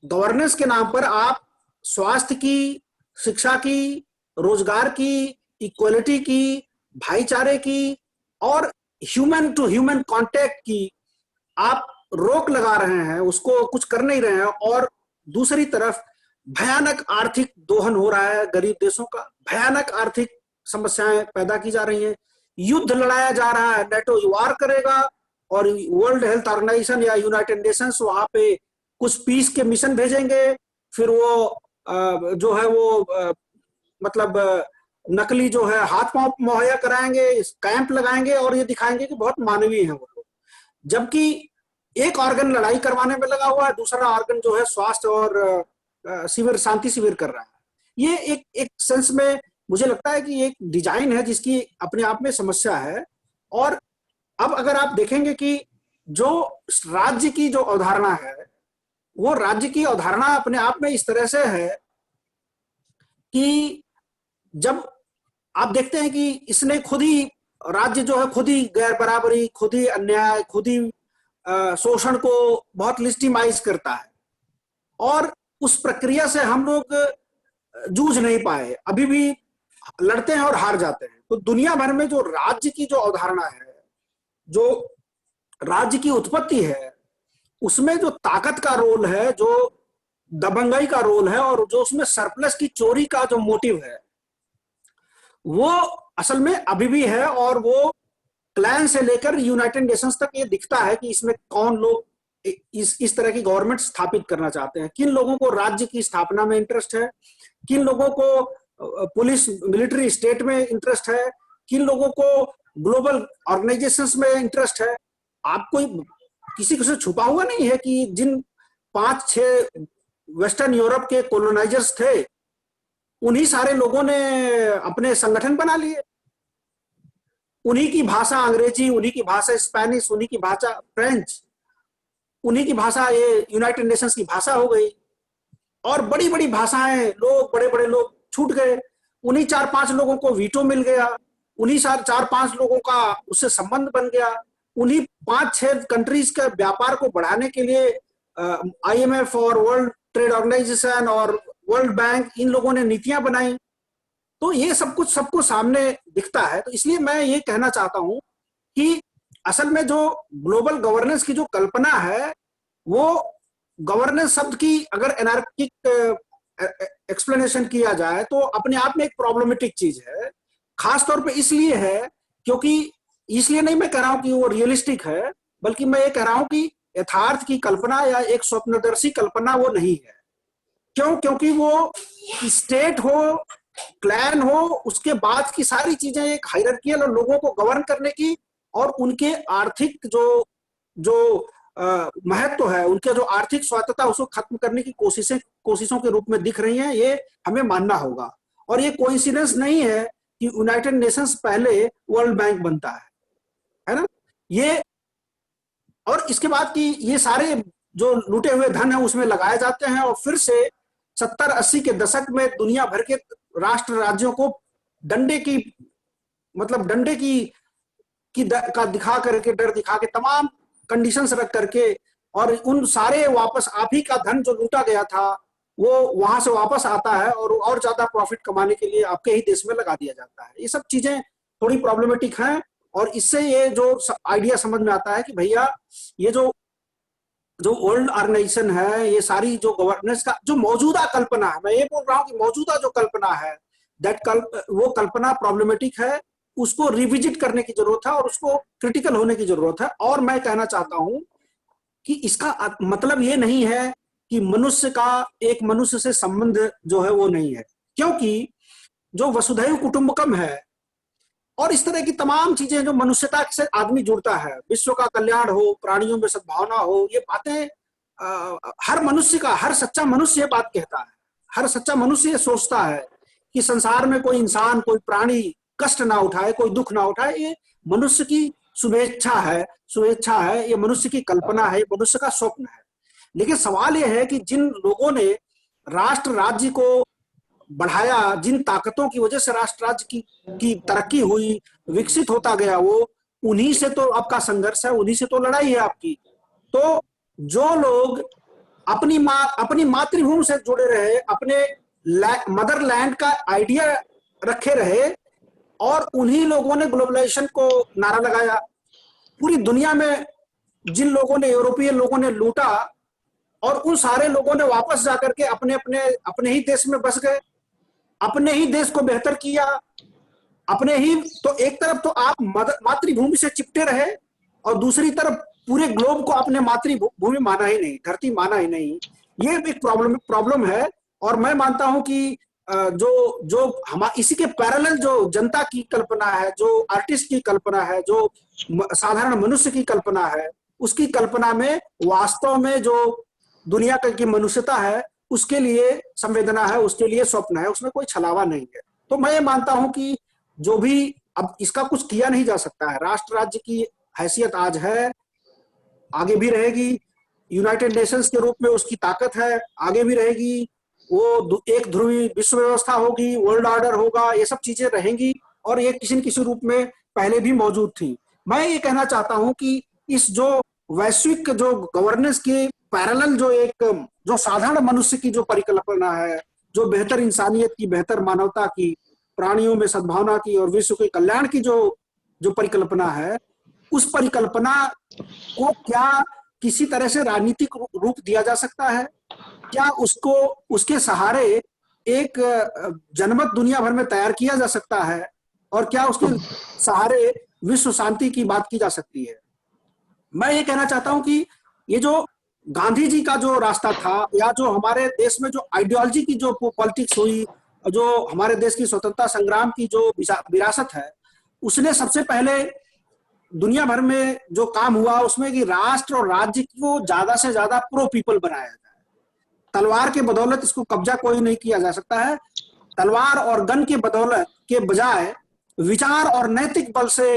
गवर्नेंस के नाम पर आप स्वास्थ्य की, शिक्षा की, रोजगार की, इक्वलिटी की, भाईचारे की और ह्यूमन टू ह्यूमन कांटेक्ट की आप रोक लगा रहे हैं, उसको कुछ कर नहीं रहे हैं। और दूसरी तरफ भयानक आर्थिक दोहन हो रहा है गरीब देशों का, भयानक आर्थिक समस्याएं पैदा की जा रही हैं, युद्ध लड़ाया जा रहा है, नेटो वार करेगा और वर्ल्ड हेल्थ ऑर्गेनाइजेशन या यूनाइटेड नेशंस वहां पे कुछ पीस के मिशन भेजेंगे, फिर वो जो है वो मतलब नकली जो है हाथ पांव मुहैया कराएंगे, कैंप लगाएंगे और ये दिखाएंगे कि बहुत मानवीय है वो लोग, जबकि एक ऑर्गन लड़ाई करवाने में लगा हुआ है, दूसरा ऑर्गन जो है स्वास्थ्य और शिविर, शांति शिविर कर रहा है। ये एक सेंस में मुझे लगता है कि एक डिजाइन है जिसकी अपने आप में समस्या है। और अब अगर आप देखेंगे कि जो राज्य की जो अवधारणा है, वो राज्य की अवधारणा अपने आप में इस तरह से है कि जब आप देखते हैं कि इसने खुद ही, राज्य जो है खुद ही गैर बराबरी, खुद ही अन्याय, खुद ही शोषण को बहुत लिस्टिमाइज करता है, और उस प्रक्रिया से हम लोग जूझ नहीं पाए, अभी भी लड़ते हैं और हार जाते हैं। तो दुनिया भर में जो राज्य की जो अवधारणा है, जो राज्य की उत्पत्ति है, उसमें जो ताकत का रोल है, जो दबंगई का रोल है और जो उसमें सरप्लस की चोरी का जो मोटिव है, वो असल में अभी भी है। और वो क्लैन से लेकर यूनाइटेड नेशंस तक ये दिखता है कि इसमें कौन लोग इस तरह की गवर्नमेंट स्थापित करना चाहते हैं, किन लोगों को राज्य की स्थापना में इंटरेस्ट है, किन लोगों को पुलिस मिलिट्री स्टेट में इंटरेस्ट है, किन लोगों को ग्लोबल ऑर्गेनाइजेशंस में इंटरेस्ट है। आपको किसी से छुपा हुआ नहीं है कि जिन 5-6 वेस्टर्न यूरोप के कॉलोनाइजर्स थे, उन्हीं सारे लोगों ने अपने संगठन बना लिए, उन्हीं की भाषा अंग्रेजी, उन्हीं की भाषा स्पेनिश, उन्हीं की भाषा फ्रेंच, उन्हीं की भाषा ये यूनाइटेड नेशंस की भाषा हो गई। और बड़ी बड़ी भाषाएं, लोग, बड़े बड़े लोग छूट गए, उन्हीं 4-5 लोगों को वीटो मिल गया, उन्हीं 4-5 लोगों का उससे संबंध बन गया, उन्हीं 5-6 कंट्रीज के व्यापार को बढ़ाने के लिए IMF और वर्ल्ड ट्रेड ऑर्गेनाइजेशन और वर्ल्ड बैंक, इन लोगों ने नीतियां बनाई, तो ये सब कुछ सबको सामने दिखता है। तो इसलिए मैं ये कहना चाहता हूं कि असल में जो ग्लोबल गवर्नेंस की जो कल्पना है, वो गवर्नेंस शब्द की अगर एनार्किक एक्सप्लेनेशन किया जाए तो अपने आप में एक प्रॉब्लमेटिक चीज है। खास तौर पे इसलिए है क्योंकि, इसलिए नहीं मैं कह रहा हूं कि वो रियलिस्टिक है, बल्कि मैं ये कह रहा हूं कि यथार्थ की कल्पना या एक स्वप्नदर्शी कल्पना वो नहीं है। क्यों? क्योंकि वो स्टेट हो, क्लैन हो, उसके बाद की सारी चीजें एक हायरार्कियल और लोगों को गवर्न करने की और उनके आर्थिक जो जो महत्व है, उनके जो आर्थिक स्वायत्तता उसको खत्म करने की कोशिशों के रूप में दिख रही हैं, ये हमें मानना होगा। और ये कोइंसिडेंस नहीं है कि यूनाइटेड नेशंस पहले वर्ल्ड बैंक बनता है ना? ये, और इसके बाद की ये सारे जो लूटे हुए धन है उसमें लगाए जाते हैं और फिर से 70-80 के दशक में दुनिया भर के राष्ट्र राज्यों को डंडे की का दिखा करके, डर दिखा के, तमाम कंडीशंस रख करके, और उन सारे वापस आप ही का धन जो लूटा गया था वो वहां से वापस आता है और ज्यादा प्रॉफिट कमाने के लिए आपके ही देश में लगा दिया जाता है। ये सब चीजें थोड़ी प्रॉब्लमेटिक हैं और इससे ये जो आइडिया समझ में आता है कि भैया ये जो वर्ल्ड ऑर्गेनाइजेशन है, ये सारी जो गवर्नेंस का जो मौजूदा कल्पना है, मैं ये बोल रहा हूँ कि मौजूदा जो कल्पना है वो कल्पना प्रॉब्लमेटिक है, उसको रिविजिट करने की जरूरत है और उसको क्रिटिकल होने की जरूरत है। और मैं कहना चाहता हूं कि इसका मतलब ये नहीं है कि मनुष्य का एक मनुष्य से संबंध जो है वो नहीं है, क्योंकि जो वसुधैव कुटुंबकम है और इस तरह की तमाम चीजें जो मनुष्यता से आदमी जुड़ता है, विश्व का कल्याण हो, प्राणियों में सद्भावना हो, ये बातें हर मनुष्य का, हर सच्चा मनुष्य ये बात कहता है, हर सच्चा मनुष्य ये सोचता है कि संसार में कोई इंसान, कोई प्राणी कष्ट ना उठाए, कोई दुख ना उठाए। ये मनुष्य की शुभेच्छा है, ये मनुष्य की कल्पना है, मनुष्य का स्वप्न है। लेकिन सवाल यह है कि जिन लोगों ने राष्ट्र राज्य को बढ़ाया, जिन ताकतों की वजह से राष्ट्र राज्य की तरक्की हुई, विकसित होता गया, वो उन्हीं से तो आपका संघर्ष है, उन्हीं से तो लड़ाई है आपकी। तो जो लोग अपनी मातृभूमि से जुड़े रहे, अपने मदरलैंड का आइडिया रखे रहे, और उन्हीं लोगों ने ग्लोबलाइजेशन को नारा लगाया। पूरी दुनिया में जिन लोगों ने, यूरोपीय लोगों ने लूटा, और उन सारे लोगों ने वापस जाकर के अपने ही देश में बस गए, अपने ही देश को बेहतर किया, अपने ही। तो एक तरफ तो आप मातृभूमि से चिपटे रहे और दूसरी तरफ पूरे ग्लोब को आपने मातृभूमि माना ही नहीं, धरती माना ही नहीं। ये एक प्रॉब्लम है। और मैं मानता हूं कि जो इसी के पैरेलल जो जनता की कल्पना है, जो आर्टिस्ट की कल्पना है, जो साधारण मनुष्य की कल्पना है, उसकी कल्पना में वास्तव में जो दुनिया की मनुष्यता है, उसके लिए संवेदना है, उसके लिए स्वप्न है, उसमें कोई छलावा नहीं है। तो मैं ये मानता हूं कि जो भी, अब इसका कुछ किया नहीं जा सकता है। राष्ट्र राज्य की हैसियत आज है, आगे भी रहेगी, यूनाइटेड नेशंस के रूप में उसकी ताकत है, आगे भी रहेगी। वो एक ध्रुवी विश्व व्यवस्था होगी, वर्ल्ड ऑर्डर होगा, ये सब चीजें रहेंगी और ये किसी न किसी रूप में पहले भी मौजूद थी। मैं ये कहना चाहता हूं कि इस जो वैश्विक जो गवर्नेंस के पैरेलल जो साधारण मनुष्य की जो परिकल्पना है, जो बेहतर इंसानियत की, बेहतर मानवता की, प्राणियों में सद्भावना की और विश्व के कल्याण की जो परिकल्पना है, उस परिकल्पना को क्या किसी तरह से राजनीतिक रूप दिया जा सकता है? क्या उसको उसके सहारे एक जनमत दुनिया भर में तैयार किया जा सकता है? और क्या उसके सहारे विश्व शांति की बात की जा सकती है? मैं ये कहना चाहता हूं कि ये जो गांधी जी का जो रास्ता था, या जो हमारे देश में जो आइडियोलॉजी की जो पॉलिटिक्स हुई, जो हमारे देश की स्वतंत्रता संग्राम की जो विरासत है, उसने सबसे पहले दुनिया भर में जो काम हुआ उसमें कि राष्ट्र और राज्य को ज्यादा से ज्यादा प्रो पीपल बनाया जाए। तलवार के बदौलत इसको कब्जा कोई नहीं किया जा सकता है। तलवार और गन के बदौलत के बजाय विचार और नैतिक बल से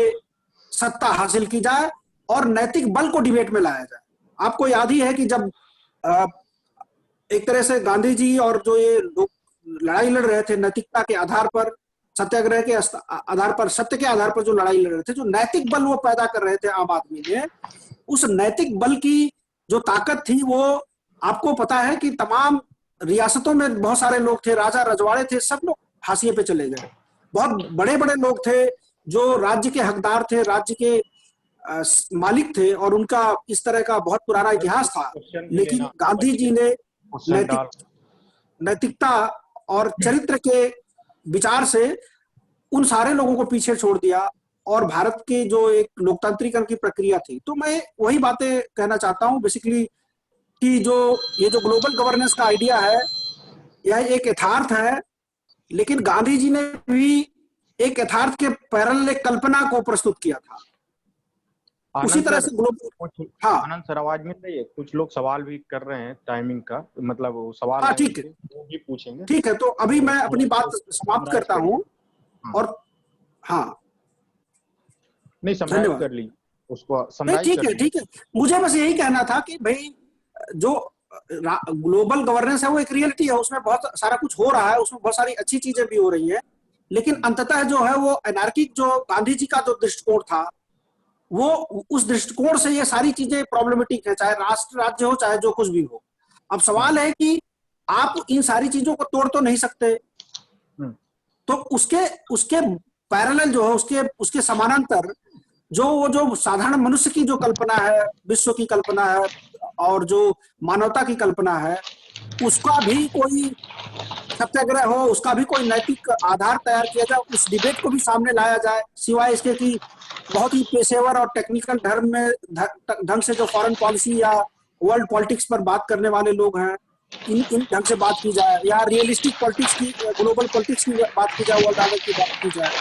सत्ता हासिल की जाए और नैतिक बल को डिबेट में लाया जाए। आपको याद ही है कि जब एक तरह से गांधी जी और जो ये लोग लड़ाई लड़ रहे थे नैतिकता के आधार पर, सत्याग्रह के आधार पर, सत्य के आधार पर जो लड़ाई लड़ रहे थे, जो नैतिक बल वो पैदा कर रहे थे आम आदमी में, उस नैतिक बल की जो ताकत थी वो आपको पता है कि तमाम रियासतों में बहुत सारे लोग थे, राजा रजवाड़े थे, सब लोग हाशिए पे चले गए। बहुत बड़े बड़े लोग थे जो राज्य के हकदार थे, राज्य के मालिक थे, और उनका इस तरह का बहुत पुराना इतिहास था। क्वेश्चन भी लेकिन लेना गांधी जी ने क्वेश्चन डाल नैतिकता और चरित्र के विचार से उन सारे लोगों को पीछे छोड़ दिया, और भारत के जो एक लोकतांत्रिकरण की प्रक्रिया थी। तो मैं वही बातें कहना चाहता हूं बेसिकली कि जो ये जो ग्लोबल गवर्नेंस का आइडिया है, यह एक यथार्थ है, लेकिन गांधी जी ने भी एक यथार्थ के पैरेलल एक कल्पना को प्रस्तुत किया था। उसी आनंद तरह सर से ग्लोबल, कुछ हाँ आनंद सर आवाज मिल रही है? कुछ लोग सवाल भी कर रहे हैं टाइमिंग का, मतलब वो सवाल हाँ हैं ठीक है, उनके, वो भी पूछेंगे। ठीक है। तो अभी मैं अपनी बात तो समाप्त समराइज करता करिए। हूं। हाँ। और हाँ, नहीं, समराइज धन्यवाद। कर ली, उसको नहीं समराइज ठीक कर है, ली। ठीक है। मुझे बस यही कहना था कि भाई जो ग्लोबल गवर्नेंस है वो एक रियलिटी है, उसमें बहुत सारा कुछ हो रहा है, उसमें बहुत सारी अच्छी चीजें भी हो रही हैं, लेकिन अंततः जो है वो एनार्किक, जो गांधी जी का जो दृष्टिकोण था, वो उस दृष्टिकोण से ये सारी चीजें प्रॉब्लमेटिक है, चाहे राष्ट्र राज्य हो, चाहे जो कुछ भी हो। अब सवाल है कि आप इन सारी चीजों को तोड़ तो नहीं सकते, तो उसके उसके पैरेलल जो है, उसके उसके समानांतर जो वो जो साधारण मनुष्य की जो कल्पना है, विश्व की कल्पना है, और जो मानवता की कल्पना है, उसका भी कोई सत्याग्रह हो, उसका भी कोई नैतिक आधार तैयार किया जाए, उस डिबेट को भी सामने लाया जाए। सिवाय इसके कि बहुत ही पेशेवर और टेक्निकल धर्म में ढंग से जो फॉरेन पॉलिसी या वर्ल्ड पॉलिटिक्स पर बात करने वाले लोग हैं, इन ढंग से बात की जाए, या रियलिस्टिक पॉलिटिक्स की, ग्लोबल पॉलिटिक्स की बात की जाए, वर्ल्ड ऑर्डर की बात की जाए।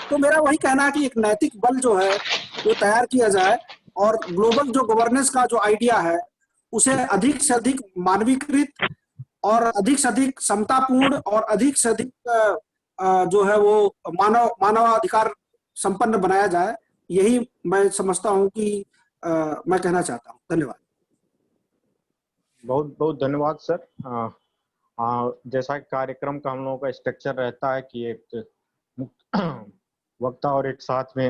तो मेरा वही कहना है कि एक नैतिक बल जो है वो तैयार किया जाए, और ग्लोबल जो गवर्नेंस का जो आइडिया है उसे अधिक से अधिक मानवीकृत, और अधिक से अधिक समतापूर्ण, और अधिक से अधिक जो है वो मानवाधिकार संपन्न बनाया जाए। यही मैं समझता हूं कि मैं कहना चाहता हूं। धन्यवाद। बहुत बहुत धन्यवाद सर। जैसा कि कार्यक्रम का हम लोगों का स्ट्रक्चर रहता है कि एक मुक्त वक्ता और एक साथ में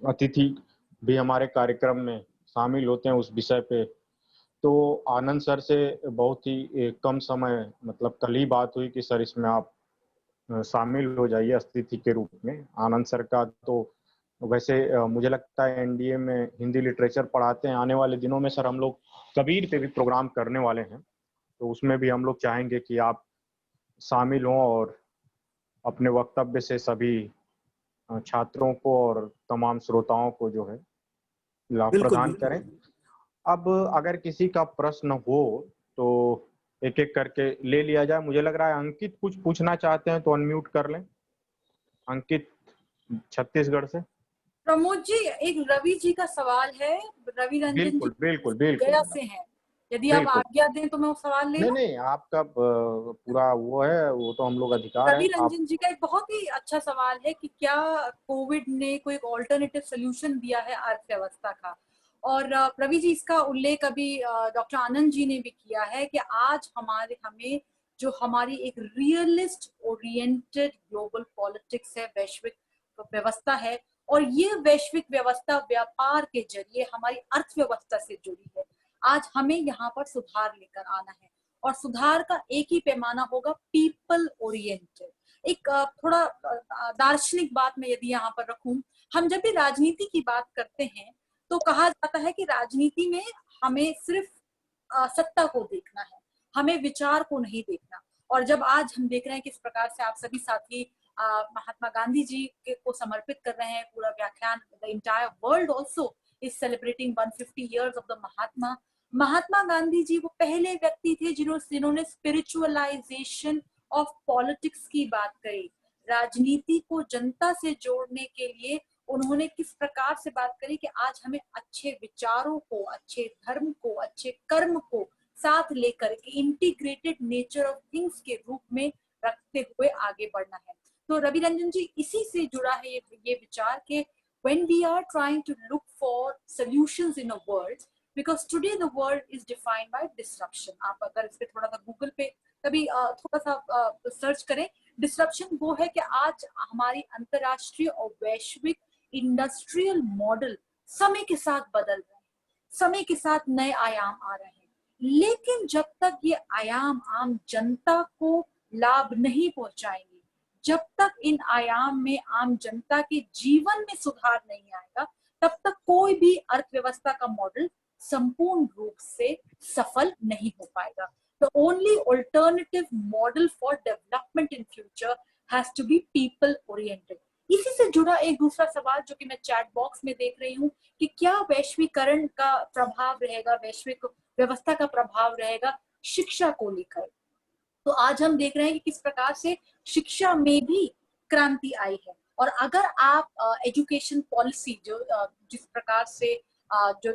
अतिथि भी हमारे कार्यक्रम में शामिल होते हैं उस विषय पे। तो आनंद सर से बहुत ही कम समय, मतलब कल ही बात हुई कि सर इसमें आप शामिल हो जाइए अतिथि के रूप में। आनंद सर का तो वैसे मुझे लगता है एनडीए में हिंदी लिटरेचर पढ़ाते हैं। आने वाले दिनों में सर हम लोग कबीर पे भी प्रोग्राम करने वाले हैं, तो उसमें भी हम लोग चाहेंगे कि आप शामिल हों और अपने वक्तव्य से सभी छात्रों को और तमाम श्रोताओं को जो है लाभ बिल्कुल प्रदान बिल्कुल। करें। अब अगर किसी का प्रश्न हो तो एक एक करके ले लिया जाए। मुझे लग रहा है अंकित कुछ पूछना चाहते हैं, तो अनम्यूट कर लें। अंकित छत्तीसगढ़ से। प्रमोद जी, एक रवि जी का सवाल है। रवि रंजन जी बिल्कुल बिल्कुल बिल्कुल गया से हैं, यदि आप बिल्कुल। आज्ञा दें तो मैं वो सवाल ले नहीं लूं। नहीं, आपका पूरा वो है, वो तो हम लोग अधिकार है रवि आप। रंजन जी का एक बहुत ही अच्छा सवाल है कि क्या कोविड ने कोई ऑल्टरनेटिव सोल्यूशन दिया है अर्थव्यवस्था का। और रवि जी, इसका उल्लेख अभी डॉक्टर आनंद जी ने भी किया है कि आज हमें जो हमारी एक रियलिस्ट ओरिएंटेड ग्लोबल पॉलिटिक्स है, वैश्विक व्यवस्था है, और ये वैश्विक व्यवस्था व्यापार के जरिए हमारी अर्थव्यवस्था से जुड़ी है। आज हमें यहाँ पर सुधार लेकर आना है, और सुधार का एक ही पैमाना होगा, पीपल ओरिएंटेड। एक थोड़ा दार्शनिक बात में यदि यहाँ पर रखूं, हम जब भी राजनीति की बात करते हैं तो कहा जाता है कि राजनीति में हमें सिर्फ सत्ता को देखना है, हमें विचार को नहीं देखना। और जब आज हम देख रहे हैं किस प्रकार से आप सभी साथी महात्मा गांधी जी को समर्पित कर रहे हैं पूरा व्याख्यान, the entire world also is celebrating 150 years of the Mahatma Gandhi ji वो पहले व्यक्ति थे जिन्होंने स्पिरिचुअलाइजेशन ऑफ पॉलिटिक्स की बात करी। राजनीति को जनता से जोड़ने के लिए उन्होंने किस प्रकार से बात करी कि आज हमें अच्छे विचारों को, अच्छे धर्म को, अच्छे कर्म को साथ लेकर के इंटीग्रेटेड नेचर ऑफ थिंग्स के रूप में रखते हुए आगे बढ़ना है। तो रवि रंजन जी, इसी से जुड़ा है ये विचार के when we are trying to look for solutions in a world, because today the world is defined by disruption. आप अगर इस पे थोड़ा सा गूगल पे कभी थोड़ा सा सर्च करें, डिसरप्शन वो है कि आज हमारी अंतरराष्ट्रीय और वैश्विक इंडस्ट्रियल मॉडल समय के साथ बदल रहे हैं, समय के साथ नए आयाम आ रहे हैं। लेकिन जब तक ये आयाम आम जनता को लाभ नहीं पहुंचाएंगे, जब तक इन आयाम में आम जनता के जीवन में सुधार नहीं आएगा, तब तक कोई भी अर्थव्यवस्था का मॉडल संपूर्ण रूप से सफल नहीं हो पाएगा। The only alternative model for development in future has to be people oriented. इसी से जुड़ा एक दूसरा सवाल जो कि मैं चैट बॉक्स में देख रही हूँ कि क्या वैश्वीकरण का प्रभाव रहेगा, वैश्विक व्यवस्था का प्रभाव रहेगा शिक्षा को लेकर। तो आज हम देख रहे हैं कि किस प्रकार से शिक्षा में भी क्रांति आई है। और अगर आप एजुकेशन पॉलिसी जो जिस प्रकार से जो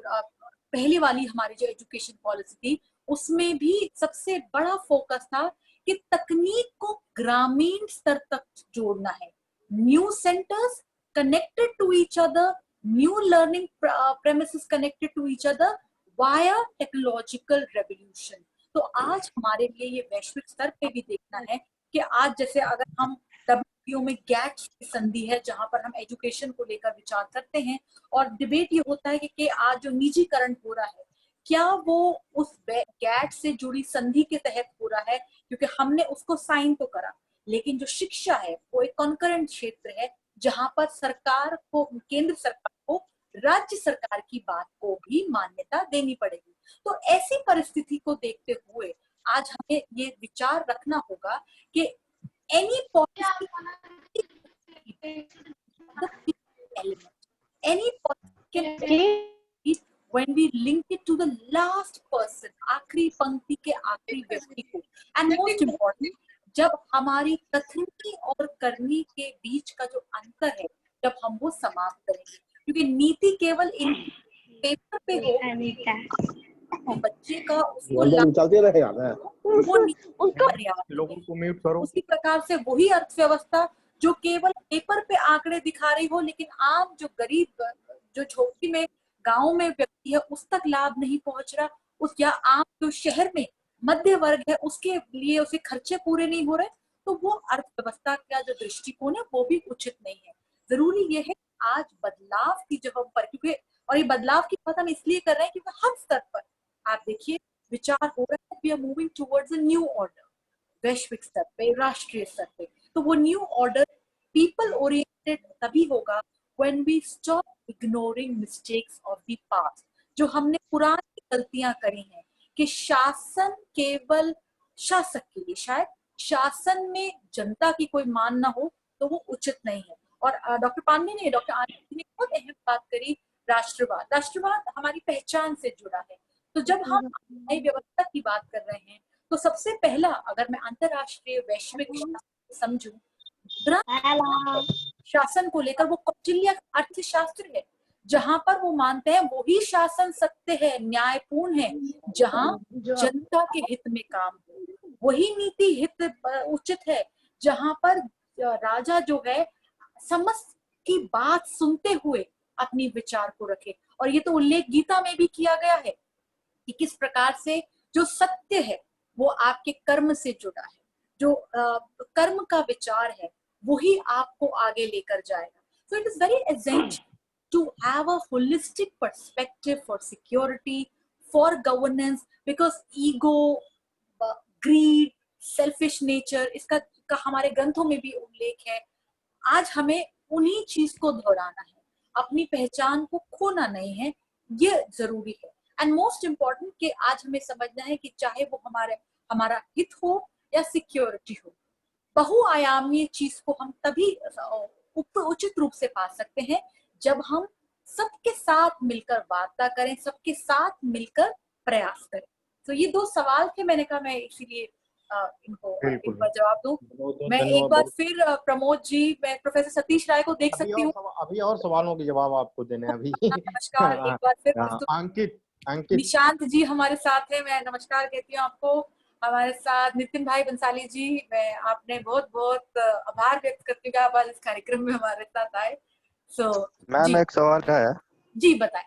पहले वाली हमारी जो एजुकेशन पॉलिसी थी, उसमें भी सबसे बड़ा फोकस था कि तकनीक को ग्रामीण स्तर तक जोड़ना है। New centres connected to each other, new learning premises connected to each other via technological revolution. तो आज हमारे लिए ये वैश्विक स्तर पे भी देखना है कि आज जैसे अगर हम WTO में गैट्स की संधि है जहां पर हम एजुकेशन को लेकर विचार करते हैं, और डिबेट ये होता है कि आज जो निजीकरण हो रहा है क्या वो उस गैट से जुड़ी संधि के तहत हो रहा है, क्योंकि हमने उसको साइन तो करा, लेकिन जो शिक्षा है वो एक कॉन्करेंट क्षेत्र है जहां पर सरकार को, केंद्र सरकार को राज्य सरकार की बात को भी मान्यता देनी पड़ेगी। तो ऐसी परिस्थिति को देखते हुए आज हमें ये विचार रखना होगा कि any policy can be when we link it to the last person, आखिरी पंक्ति के आखिरी व्यक्ति को। And most important, जब हमारी कथनी और करनी के बीच का जो अंतर है, जब हम वो समाप्त करेंगे, क्योंकि नीति केवल इन पेपर पे हो, बच्चे का उसको लोगों को म्यूट करो। उसी प्रकार से वही अर्थव्यवस्था जो केवल पेपर पे आंकड़े दिखा रही हो, लेकिन आम जो गरीब, जो झोपड़ी में गांव में व्यक्ति है उस तक लाभ नहीं पहुंच रहा, उस या आम जो शहर में मध्य वर्ग है उसके लिए उसे खर्चे पूरे नहीं हो रहे, तो वो अर्थव्यवस्था का जो दृष्टिकोण है वो भी उचित नहीं है। जरूरी ये है आज बदलाव की जो हम पर, क्योंकि और ये बदलाव की बात हम इसलिए कर रहे हैं क्योंकि हर स्तर पर आप देखिए विचार हो रहा है, we are moving towards a new order, वैश्विक स्तर पे, राष्ट्रीय स्तर पे। तो वो न्यू ऑर्डर पीपल ओरिएंटेड तभी होगा when we stop ignoring mistakes of the past, जो हमने पुरानी गलतियां करी हैं कि शासन केवल शासक के लिए, शायद शासन में जनता की कोई मान ना हो तो वो उचित नहीं है। और डॉक्टर पांडे ने, डॉक्टर आनंद ने बहुत अहम बात करी, राष्ट्रवाद। राष्ट्रवाद हमारी पहचान से जुड़ा है। तो जब हम नई व्यवस्था की बात कर रहे हैं तो सबसे पहला, अगर मैं अंतरराष्ट्रीय वैश्विक समझूं, शासन को लेकर वो कौटिल्य अर्थशास्त्र है, जहां पर वो मानते हैं वही शासन सत्य है, न्यायपूर्ण है, जहां जनता के हित में काम हो, वही नीति हित उचित है, जहां पर राजा जो है समस्त की बात सुनते हुए अपनी विचार को रखे। और ये तो उल्लेख गीता में भी किया गया है कि किस प्रकार से जो सत्य है वो आपके कर्म से जुड़ा है, जो कर्म का विचार है वही आपको आगे लेकर जाएगा। So it is very essential to have a holistic perspective for security, for governance, because ego, greed, selfish nature, इसका हमारे ग्रंथों में भी उल्लेख है। आज हमें उन्हीं चीज को दोहराना है, अपनी पहचान को खोना नहीं है, ये जरूरी है। एंड मोस्ट इम्पोर्टेंट कि आज हमें समझना है कि चाहे वो हमारा हित हो या सिक्योरिटी हो, बहुआयामी चीज को हम तभी उचित रूप से पा सकते हैं जब हम सबके साथ मिलकर वार्ता करें, सबके साथ मिलकर प्रयास करें। तो ये दो सवाल थे, मैंने कहा मैं इसीलिए इनको एक बार जवाब दूं। मैं एक बार फिर प्रमोद जी, मैं प्रोफेसर सतीश राय को देख सकती हूँ। अभी और सवालों के जवाब आपको देने हैं अभी। नमस्कार एक बार फिर। अंकित निशांत जी हमारे साथ है, मैं नमस्कार कहती हूँ आपको। हमारे साथ नितिन भाई बंसाली जी, मैं आपने बहुत बहुत आभार व्यक्त करती हूँ आप आज इस कार्यक्रम में हमारे साथ आए। मैम एक सवाल है जी, बताएं।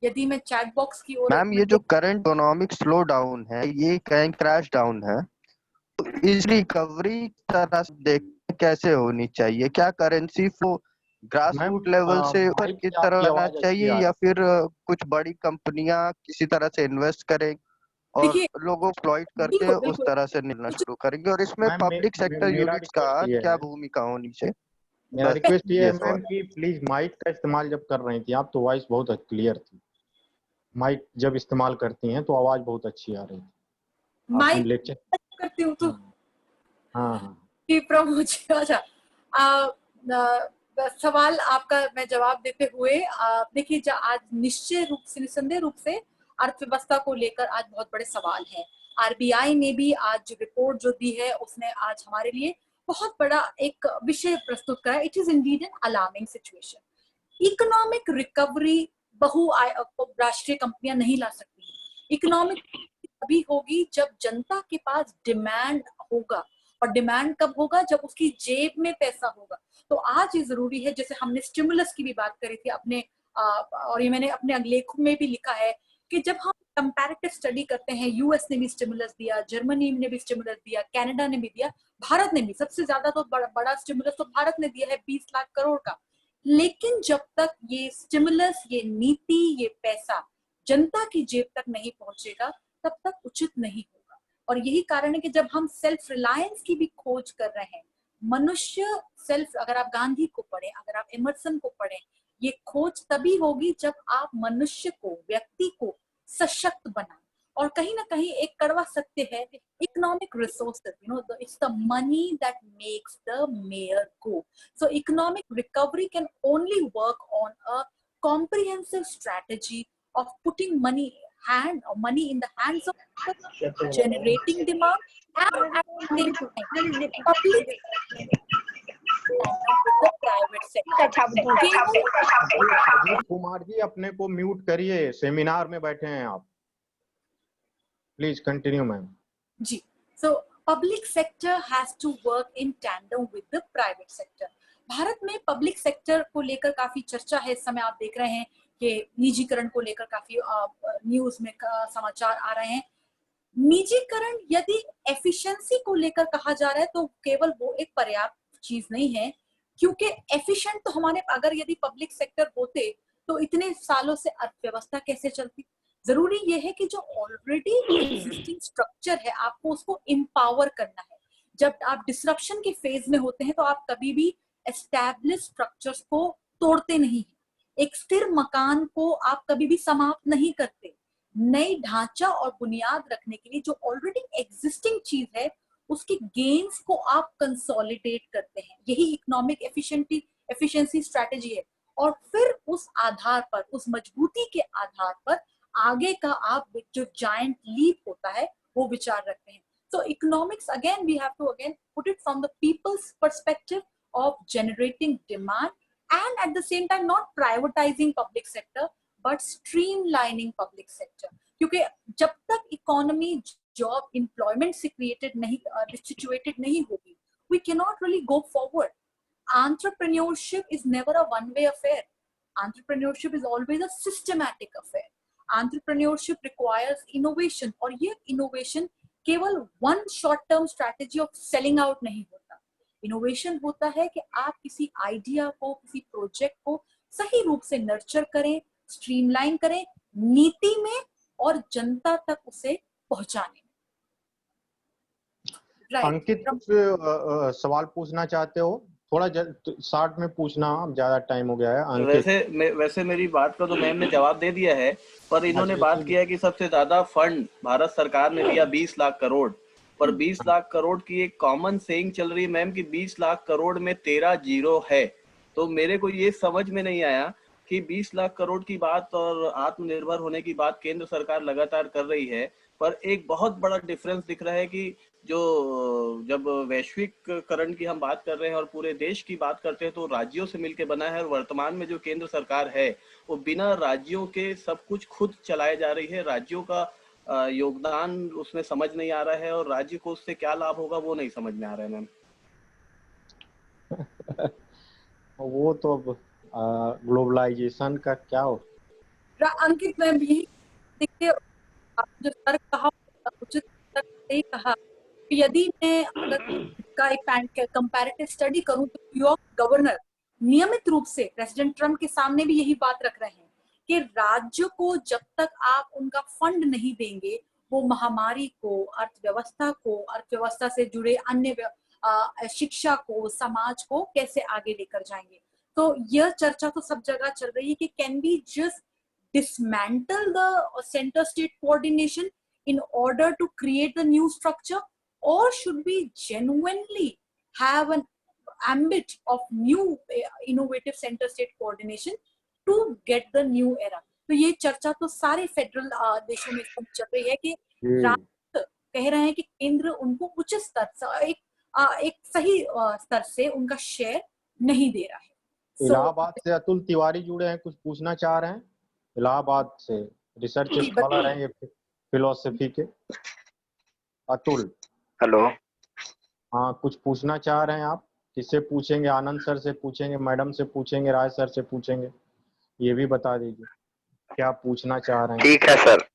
यदि मैं चैट बॉक्स की ओर, मैम ये जो करंट इकोनॉमिक स्लो डाउन है, ये कहीं क्रैश डाउन है, तो इस रिकवरी तरह से देख कैसे होनी चाहिए? क्या currency flow grass ma'am root level से ऊपर माइक की से तरह आपकी आना आवाज अच्छी चाहिए, आ या रही फिर कुछ बड़ी कंपनियां किसी तरह से इन्वेस्ट करें और देखिए, लोगों को एक्सप्लॉइट करके बिल्कुल उस बिल्कुल तरह से मिलना कुछ शुरू करेंगे, और इसमें मैम पब्लिक सेक्टर मेरा यूनिट्स का रिक्वेस्ट ये क्या है, भूमिका होनी चाहिए? मेरा बस रिक्वेस्ट ये है ये मैम सवाल। कि प्लीज माइक का इस्तेमाल जब कर रही थी आप तो वॉइस बहुत क्लियर थी। माइक जब इस्तेमाल करती हैं तो आवाज बहुत अच्छी आ रही थी। आपने माइक लेक्चर करती हूँ तो हाँ हाँ कि प्रमुख अच्छा सवाल आपका मैं जवाब देते हुए देखिए आज निस्संदेह रूप से अर्थव्यवस्था को लेकर आज बहुत बड़े सवाल हैं। आरबीआई ने भी आज रिपोर्ट जो दी है उसने आज हमारे लिए बहुत बड़ा एक विषय प्रस्तुत करा। It is Indeed an alarming situation. Economic recovery राष्ट्रीय कंपनियां नहीं ला सकती। इकोनॉमिक तभी होगी जब जनता के पास डिमांड होगा, और डिमांड कब होगा? जब उसकी जेब में पैसा होगा। तो आज ये जरूरी है, जैसे हमने स्टिमुलस की भी बात करी थी अपने और ये मैंने अपने लेखों में भी लिखा है कि जब हम कंपैरेटिव स्टडी करते हैं, यूएस ने भी स्टिमुलस दिया, जर्मनी ने भी स्टिमुलस दिया, कनाडा ने भी दिया, भारत ने भी सबसे ज्यादा तो बड़ा स्टिमुलस तो भारत ने दिया है 20 लाख करोड़ का। लेकिन जब तक ये स्टिमुलस, ये नीति, ये पैसा जनता की जेब तक नहीं पहुंचेगा तब तक उचित नहीं होगा। और यही कारण है कि जब हम सेल्फ रिलायंस की भी खोज कर रहे हैं, मनुष्य सेल्फ, अगर आप गांधी को पढ़ें, अगर आप एमर्सन को पढ़ें, ये खोज तभी होगी जब आप मनुष्य को, व्यक्ति को सशक्त बनाएं। और कहीं ना कहीं एक कड़वा सत्य है, economic resources, it's the money that makes the mayor go. So economic recovery can only work on a comprehensive strategy of putting money in the hands of generating demand and at the same time public with the private sector. Ajit Kumar ji अपने को mute करिए, seminar में बैठे हैं आप। Please continue ma'am. जी, so public sector has to work in tandem with the private sector. Bharat में public sector को लेकर काफी चर्चा है इस समय। आप देख रहे हैं कि निजीकरण को लेकर काफी न्यूज में समाचार आ रहे हैं। निजीकरण यदि एफिशिएंसी को लेकर कहा जा रहा है तो केवल वो एक पर्याप्त चीज नहीं है, क्योंकि एफिशिएंट तो हमारे, अगर यदि पब्लिक सेक्टर होते तो इतने सालों से अर्थव्यवस्था कैसे चलती। जरूरी ये है कि जो ऑलरेडी एग्जिस्टिंग स्ट्रक्चर है आपको उसको एम्पावर करना है। जब आप डिसरप्शन के फेज में होते हैं तो आप कभी भी एस्टैब्लिश स्ट्रक्चर्स को तोड़ते नहीं। एक स्थिर मकान को आप कभी भी समाप्त नहीं करते। नई ढांचा और बुनियाद रखने के लिए जो ऑलरेडी एग्जिस्टिंग चीज है उसकी गेन्स को आप कंसोलिडेट करते हैं। यही इकोनॉमिक एफिशिएंसी स्ट्रेटेजी है। और फिर उस आधार पर, उस मजबूती के आधार पर आगे का आप जो जायंट लीप होता है वो विचार रखते हैं। So economics, again, we have to again put it from the people's perspective of generating demand, and at the same time not privatizing public sector but streamlining public sector. क्योंकि जब तक economy job employment से created नहीं, distributed नहीं होगी, we cannot really go forward. Entrepreneurship is never a one-way affair. Entrepreneurship is always a systematic affair. Entrepreneurship requires innovation, और ये innovation केवल one short term strategy of selling out नहीं होता। Innovation होता है कि आप किसी आइडिया को, किसी प्रोजेक्ट को सही रूप से नर्चर करें, स्ट्रीमलाइन करें नीति में और जनता तक उसे पहुंचाने में। अंकित कुछ सवाल पूछना चाहते हो? थोड़ा शॉर्ट में पूछना, ज्यादा टाइम हो गया है। अंकित, वैसे मेरी बात का तो मैम ने जवाब दे दिया है, पर इन्होंने अच्छा, बात किया है कि सबसे ज्यादा फंड भारत सरकार ने दिया 20 लाख करोड़, पर 20 लाख करोड़ की एक कॉमन सेइंग चल रही है मैम कि 20 लाख करोड़ में 13 जीरो है। तो मेरे को ये समझ में नहीं आया कि 20 लाख करोड़ की बात और आत्मनिर्भर होने की बात केंद्र सरकार लगातार कर रही है, पर एक बहुत बड़ा डिफरेंस दिख रहा है कि जो जब वैश्विककरण की हम बात कर रहे हैं और पूरे देश की बात करते हैं तो राज्यों से मिलकर बना है, और वर्तमान में जो केंद्र सरकार है वो बिना राज्यों के सब कुछ खुद चलाए जा रही है। राज्यों का योगदान उसमें समझ नहीं आ रहा है, और राज्य को उससे क्या लाभ होगा वो नहीं समझ में आ रहा है मैम। वो तो ग्लोबलाइजेशन का क्या हो। अंकित, मैं यही देखिए आप जो सर कहा उचित सही कहा कि यदि मैं अगर का एक कंपैरेटिव स्टडी करूं तो न्यूयॉर्क गवर्नर नियमित रूप से प्रेसिडेंट ट्रम्प के सामने भी यही बात रख रहे हैं कि राज्य को जब तक आप उनका फंड नहीं देंगे, वो महामारी को, अर्थव्यवस्था से जुड़े अन्य शिक्षा को, समाज को कैसे आगे लेकर जाएंगे। तो यह चर्चा तो सब जगह चल रही है कि can be just dismantle the center state coordination in order to create the new structure, or should we genuinely have an ambit of new innovative center state coordination to get the new era? तो ये चर्चा तो सारे federal देशों में चल रही है कि राज्य कह रहे हैं कि केंद्र उनको उचित स्तर से एक सही स्तर से उनका शेयर नहीं दे रहा है। इलाहाबाद से अतुल तिवारी जुड़े हैं, कुछ पूछना चाह रहे हैं। इलाहाबाद से रिसर्च स्कॉलर हैं ये फिलोसफी के। अतुल, हेलो। हाँ, कुछ पूछना चाह रहे हैं आप? किससे पूछेंगे? आनंद सर से पूछेंगे, मैडम से पूछेंगे, राय सर से पूछेंगे? ये भी बता दीजिए क्या पूछना चाह रहे हैं। ठीक है सर,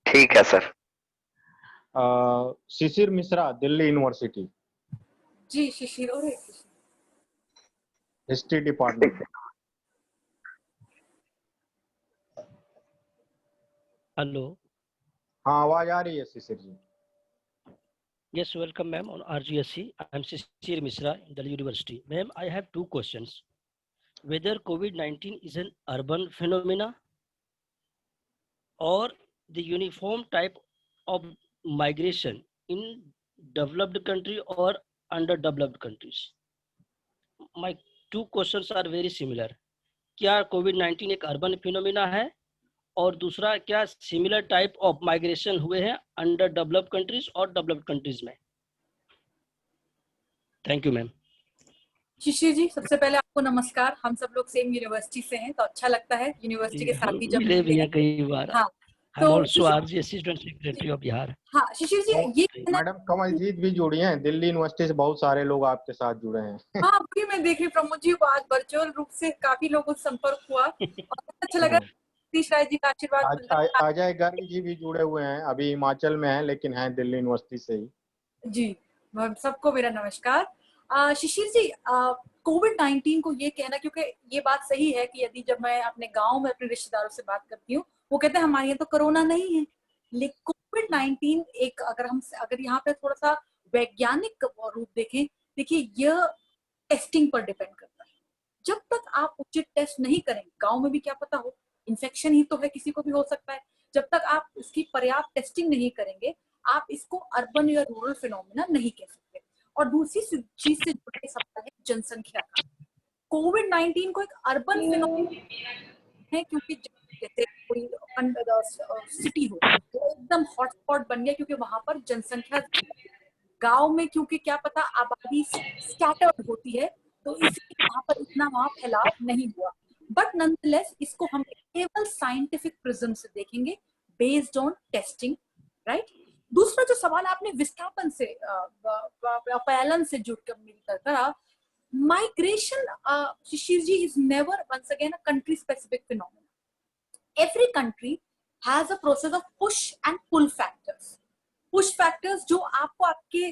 ठीक है सर। शिशिर मिश्रा, दिल्ली यूनिवर्सिटी। जी शिशिर, और हिस्ट्री डिपार्टमेंट। हेलो। हाँ, आवाज आ रही है शिशिर जी। Yes, welcome ma'am on RGSC. I am Shishir Mishra in Delhi University. Ma'am, I have two questions. Whether COVID-19 is an urban phenomena or the uniform type of migration in developed country or underdeveloped countries. My two questions are very similar. क्या COVID-19 एक urban phenomena है, और दूसरा क्या similar type of migration हुए हैं underdeveloped countries और developed countries में? Thank you ma'am. Shishir ji, सबसे पहले आपको नमस्कार। हम सब लोग सेम यूनिवर्सिटी से हैं तो अच्छा लगता है यूनिवर्सिटी के साथ ही जब मिले भी हैं कई बार। हाँ, तो also RGSC student secretary of Bihar. हाँ शिशिर जी, ये मैडम कमलजीत भी जुड़ी हैं, दिल्ली यूनिवर्सिटी से बहुत सारे लोग आपके साथ जुड़े हैं। हाँ, अभी मैं देख रही प्रमोद जी, आज वर्चुअल रूप से काफी लोगों से संपर्क हुआ और अच्छा लगा। सतीश राय जी का आशीर्वाद। अजय गर्ग जी भी जुड़े हुए हैं, अभी हिमाचल में हैं लेकिन हैं दिल्ली यूनिवर्सिटी से ही। जी, सबको मेरा नमस्कार। शिशिर जी, कोविड-19 को ये कहना, क्योंकि ये बात सही है कि यदि जब मैं अपने गांव में अपने रिश्तेदारों से बात करती हूँ, वो कहते हैं हमारे यहाँ तो कोरोना नहीं है। लेकिन कोविड-19 एक, अगर यहाँ पे थोड़ा सा वैज्ञानिक रूप देखें, देखिए यह टेस्टिंग पर डिपेंड करता है। जब तक आप उचित टेस्ट नहीं करेंगे, गांव में भी क्या पता हो, इन्फेक्शन ही तो है, किसी को भी हो सकता है। जब तक आप इसकी पर्याप्त टेस्टिंग नहीं करेंगे, आप इसको अर्बन या रूरल फिनोमिना नहीं कह सकते। और दूसरी चीज से जुड़े सवाल है जनसंख्या का। कोविड-19 को एक अर्बन फिनोमिना है, क्योंकि जैसे कोई सिटी हो तो एकदम हॉटस्पॉट बन गया, क्योंकि वहां पर जनसंख्या। गांव में क्योंकि क्या पता आबादी स्कैटर्ड होती है, तो इसलिए वहां पर इतना वहां फैलाव नहीं हुआ। बट नॉनदलेस इसको हम केवल साइंटिफिक प्रिज्म से देखेंगे, बेस्ड ऑन टेस्टिंग, राइट। दूसरा जो सवाल आपने विस्थापन से, पलायन से जुड़कर मिलकर करा, migration, Shishir ji, is never once again a country specific phenomena. Every country has a process of push and pull factors. Push factors जो आपको आपके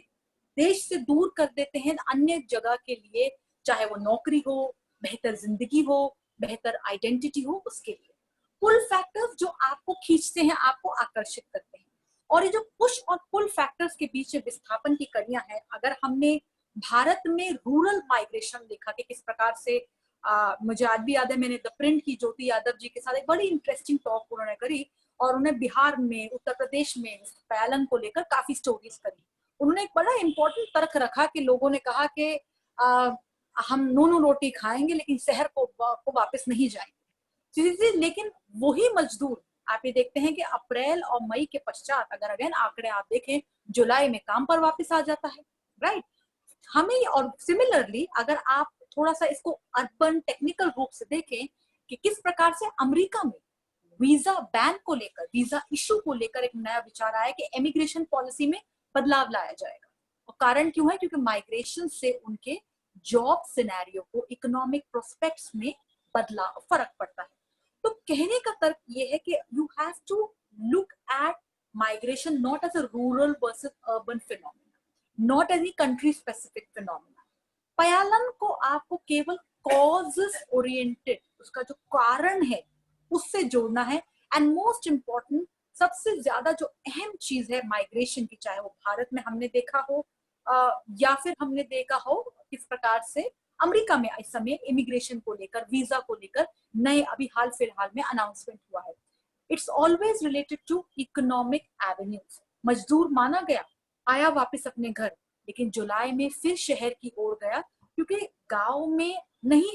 देश से दूर कर देते हैं अन्य जगह के लिए, चाहे वो नौकरी हो, बेहतर जिंदगी हो, बेहतर आइडेंटिटी हो, उसके लिए। पुल फैक्टर्स जो आपको खींचते हैं, आपको आकर्षित करते हैं। और ये जो पुश और पुल फैक्टर्स के बीच विस्थापन की कड़ियां हैं, अगर हमने भारत में रूरल माइग्रेशन देखा कि किस प्रकार से, मुझे आज भी याद है, मैंने द प्रिंट की ज्योति यादव जी के साथ एक बड़ी इंटरेस्टिंग टॉक उन्होंने करी, और उन्हें बिहार में, उत्तर प्रदेश में पलायन को लेकर काफी स्टोरीज करी। उन्होंने एक बड़ा इंपॉर्टेंट तर्क रखा कि लोगों ने कहा कि हम नूनू रोटी खाएंगे लेकिन शहर को वापस नहीं जाएंगे। लेकिन वही मजदूर, आप ये देखते हैं कि अप्रैल और मई के पश्चात, अगर अगेन आंकड़े आप देखें, जुलाई में काम पर वापस आ जाता है, राइट। हमें, और सिमिलरली अगर आप थोड़ा सा इसको अर्बन टेक्निकल रूप से देखें कि किस प्रकार से अमेरिका में वीजा बैन को लेकर, वीजा इशू को लेकर एक नया विचार आया कि इमिग्रेशन पॉलिसी में बदलाव लाया जाएगा। और कारण क्यों है? क्योंकि माइग्रेशन से उनके जॉब सिनेरियो को, इकोनॉमिक प्रोस्पेक्ट्स में बदलाव, फर्क पड़ता है। तो कहने का तर्क ये है कि you have to look at migration not as a rural versus urban phenomena, not as a country specific phenomena. पलायन को आपको केवल कॉजेस ओरिएंटेड, उसका जो कारण है उससे जोड़ना है। एंड मोस्ट इम्पोर्टेंट, सबसे ज्यादा जो अहम चीज है माइग्रेशन की, चाहे वो भारत में हमने देखा हो या फिर हमने देखा हो किस प्रकार से अमेरिका में इस समय इमिग्रेशन को लेकर, वीजा को लेकर नए अभी हाल फिलहाल में अनाउंसमेंट हुआ है। It's always related to economic avenues. मजदूर माना गया, आया वापस अपने घर, लेकिन जुलाई में फिर शहर की ओर गया क्योंकि गांव में नहीं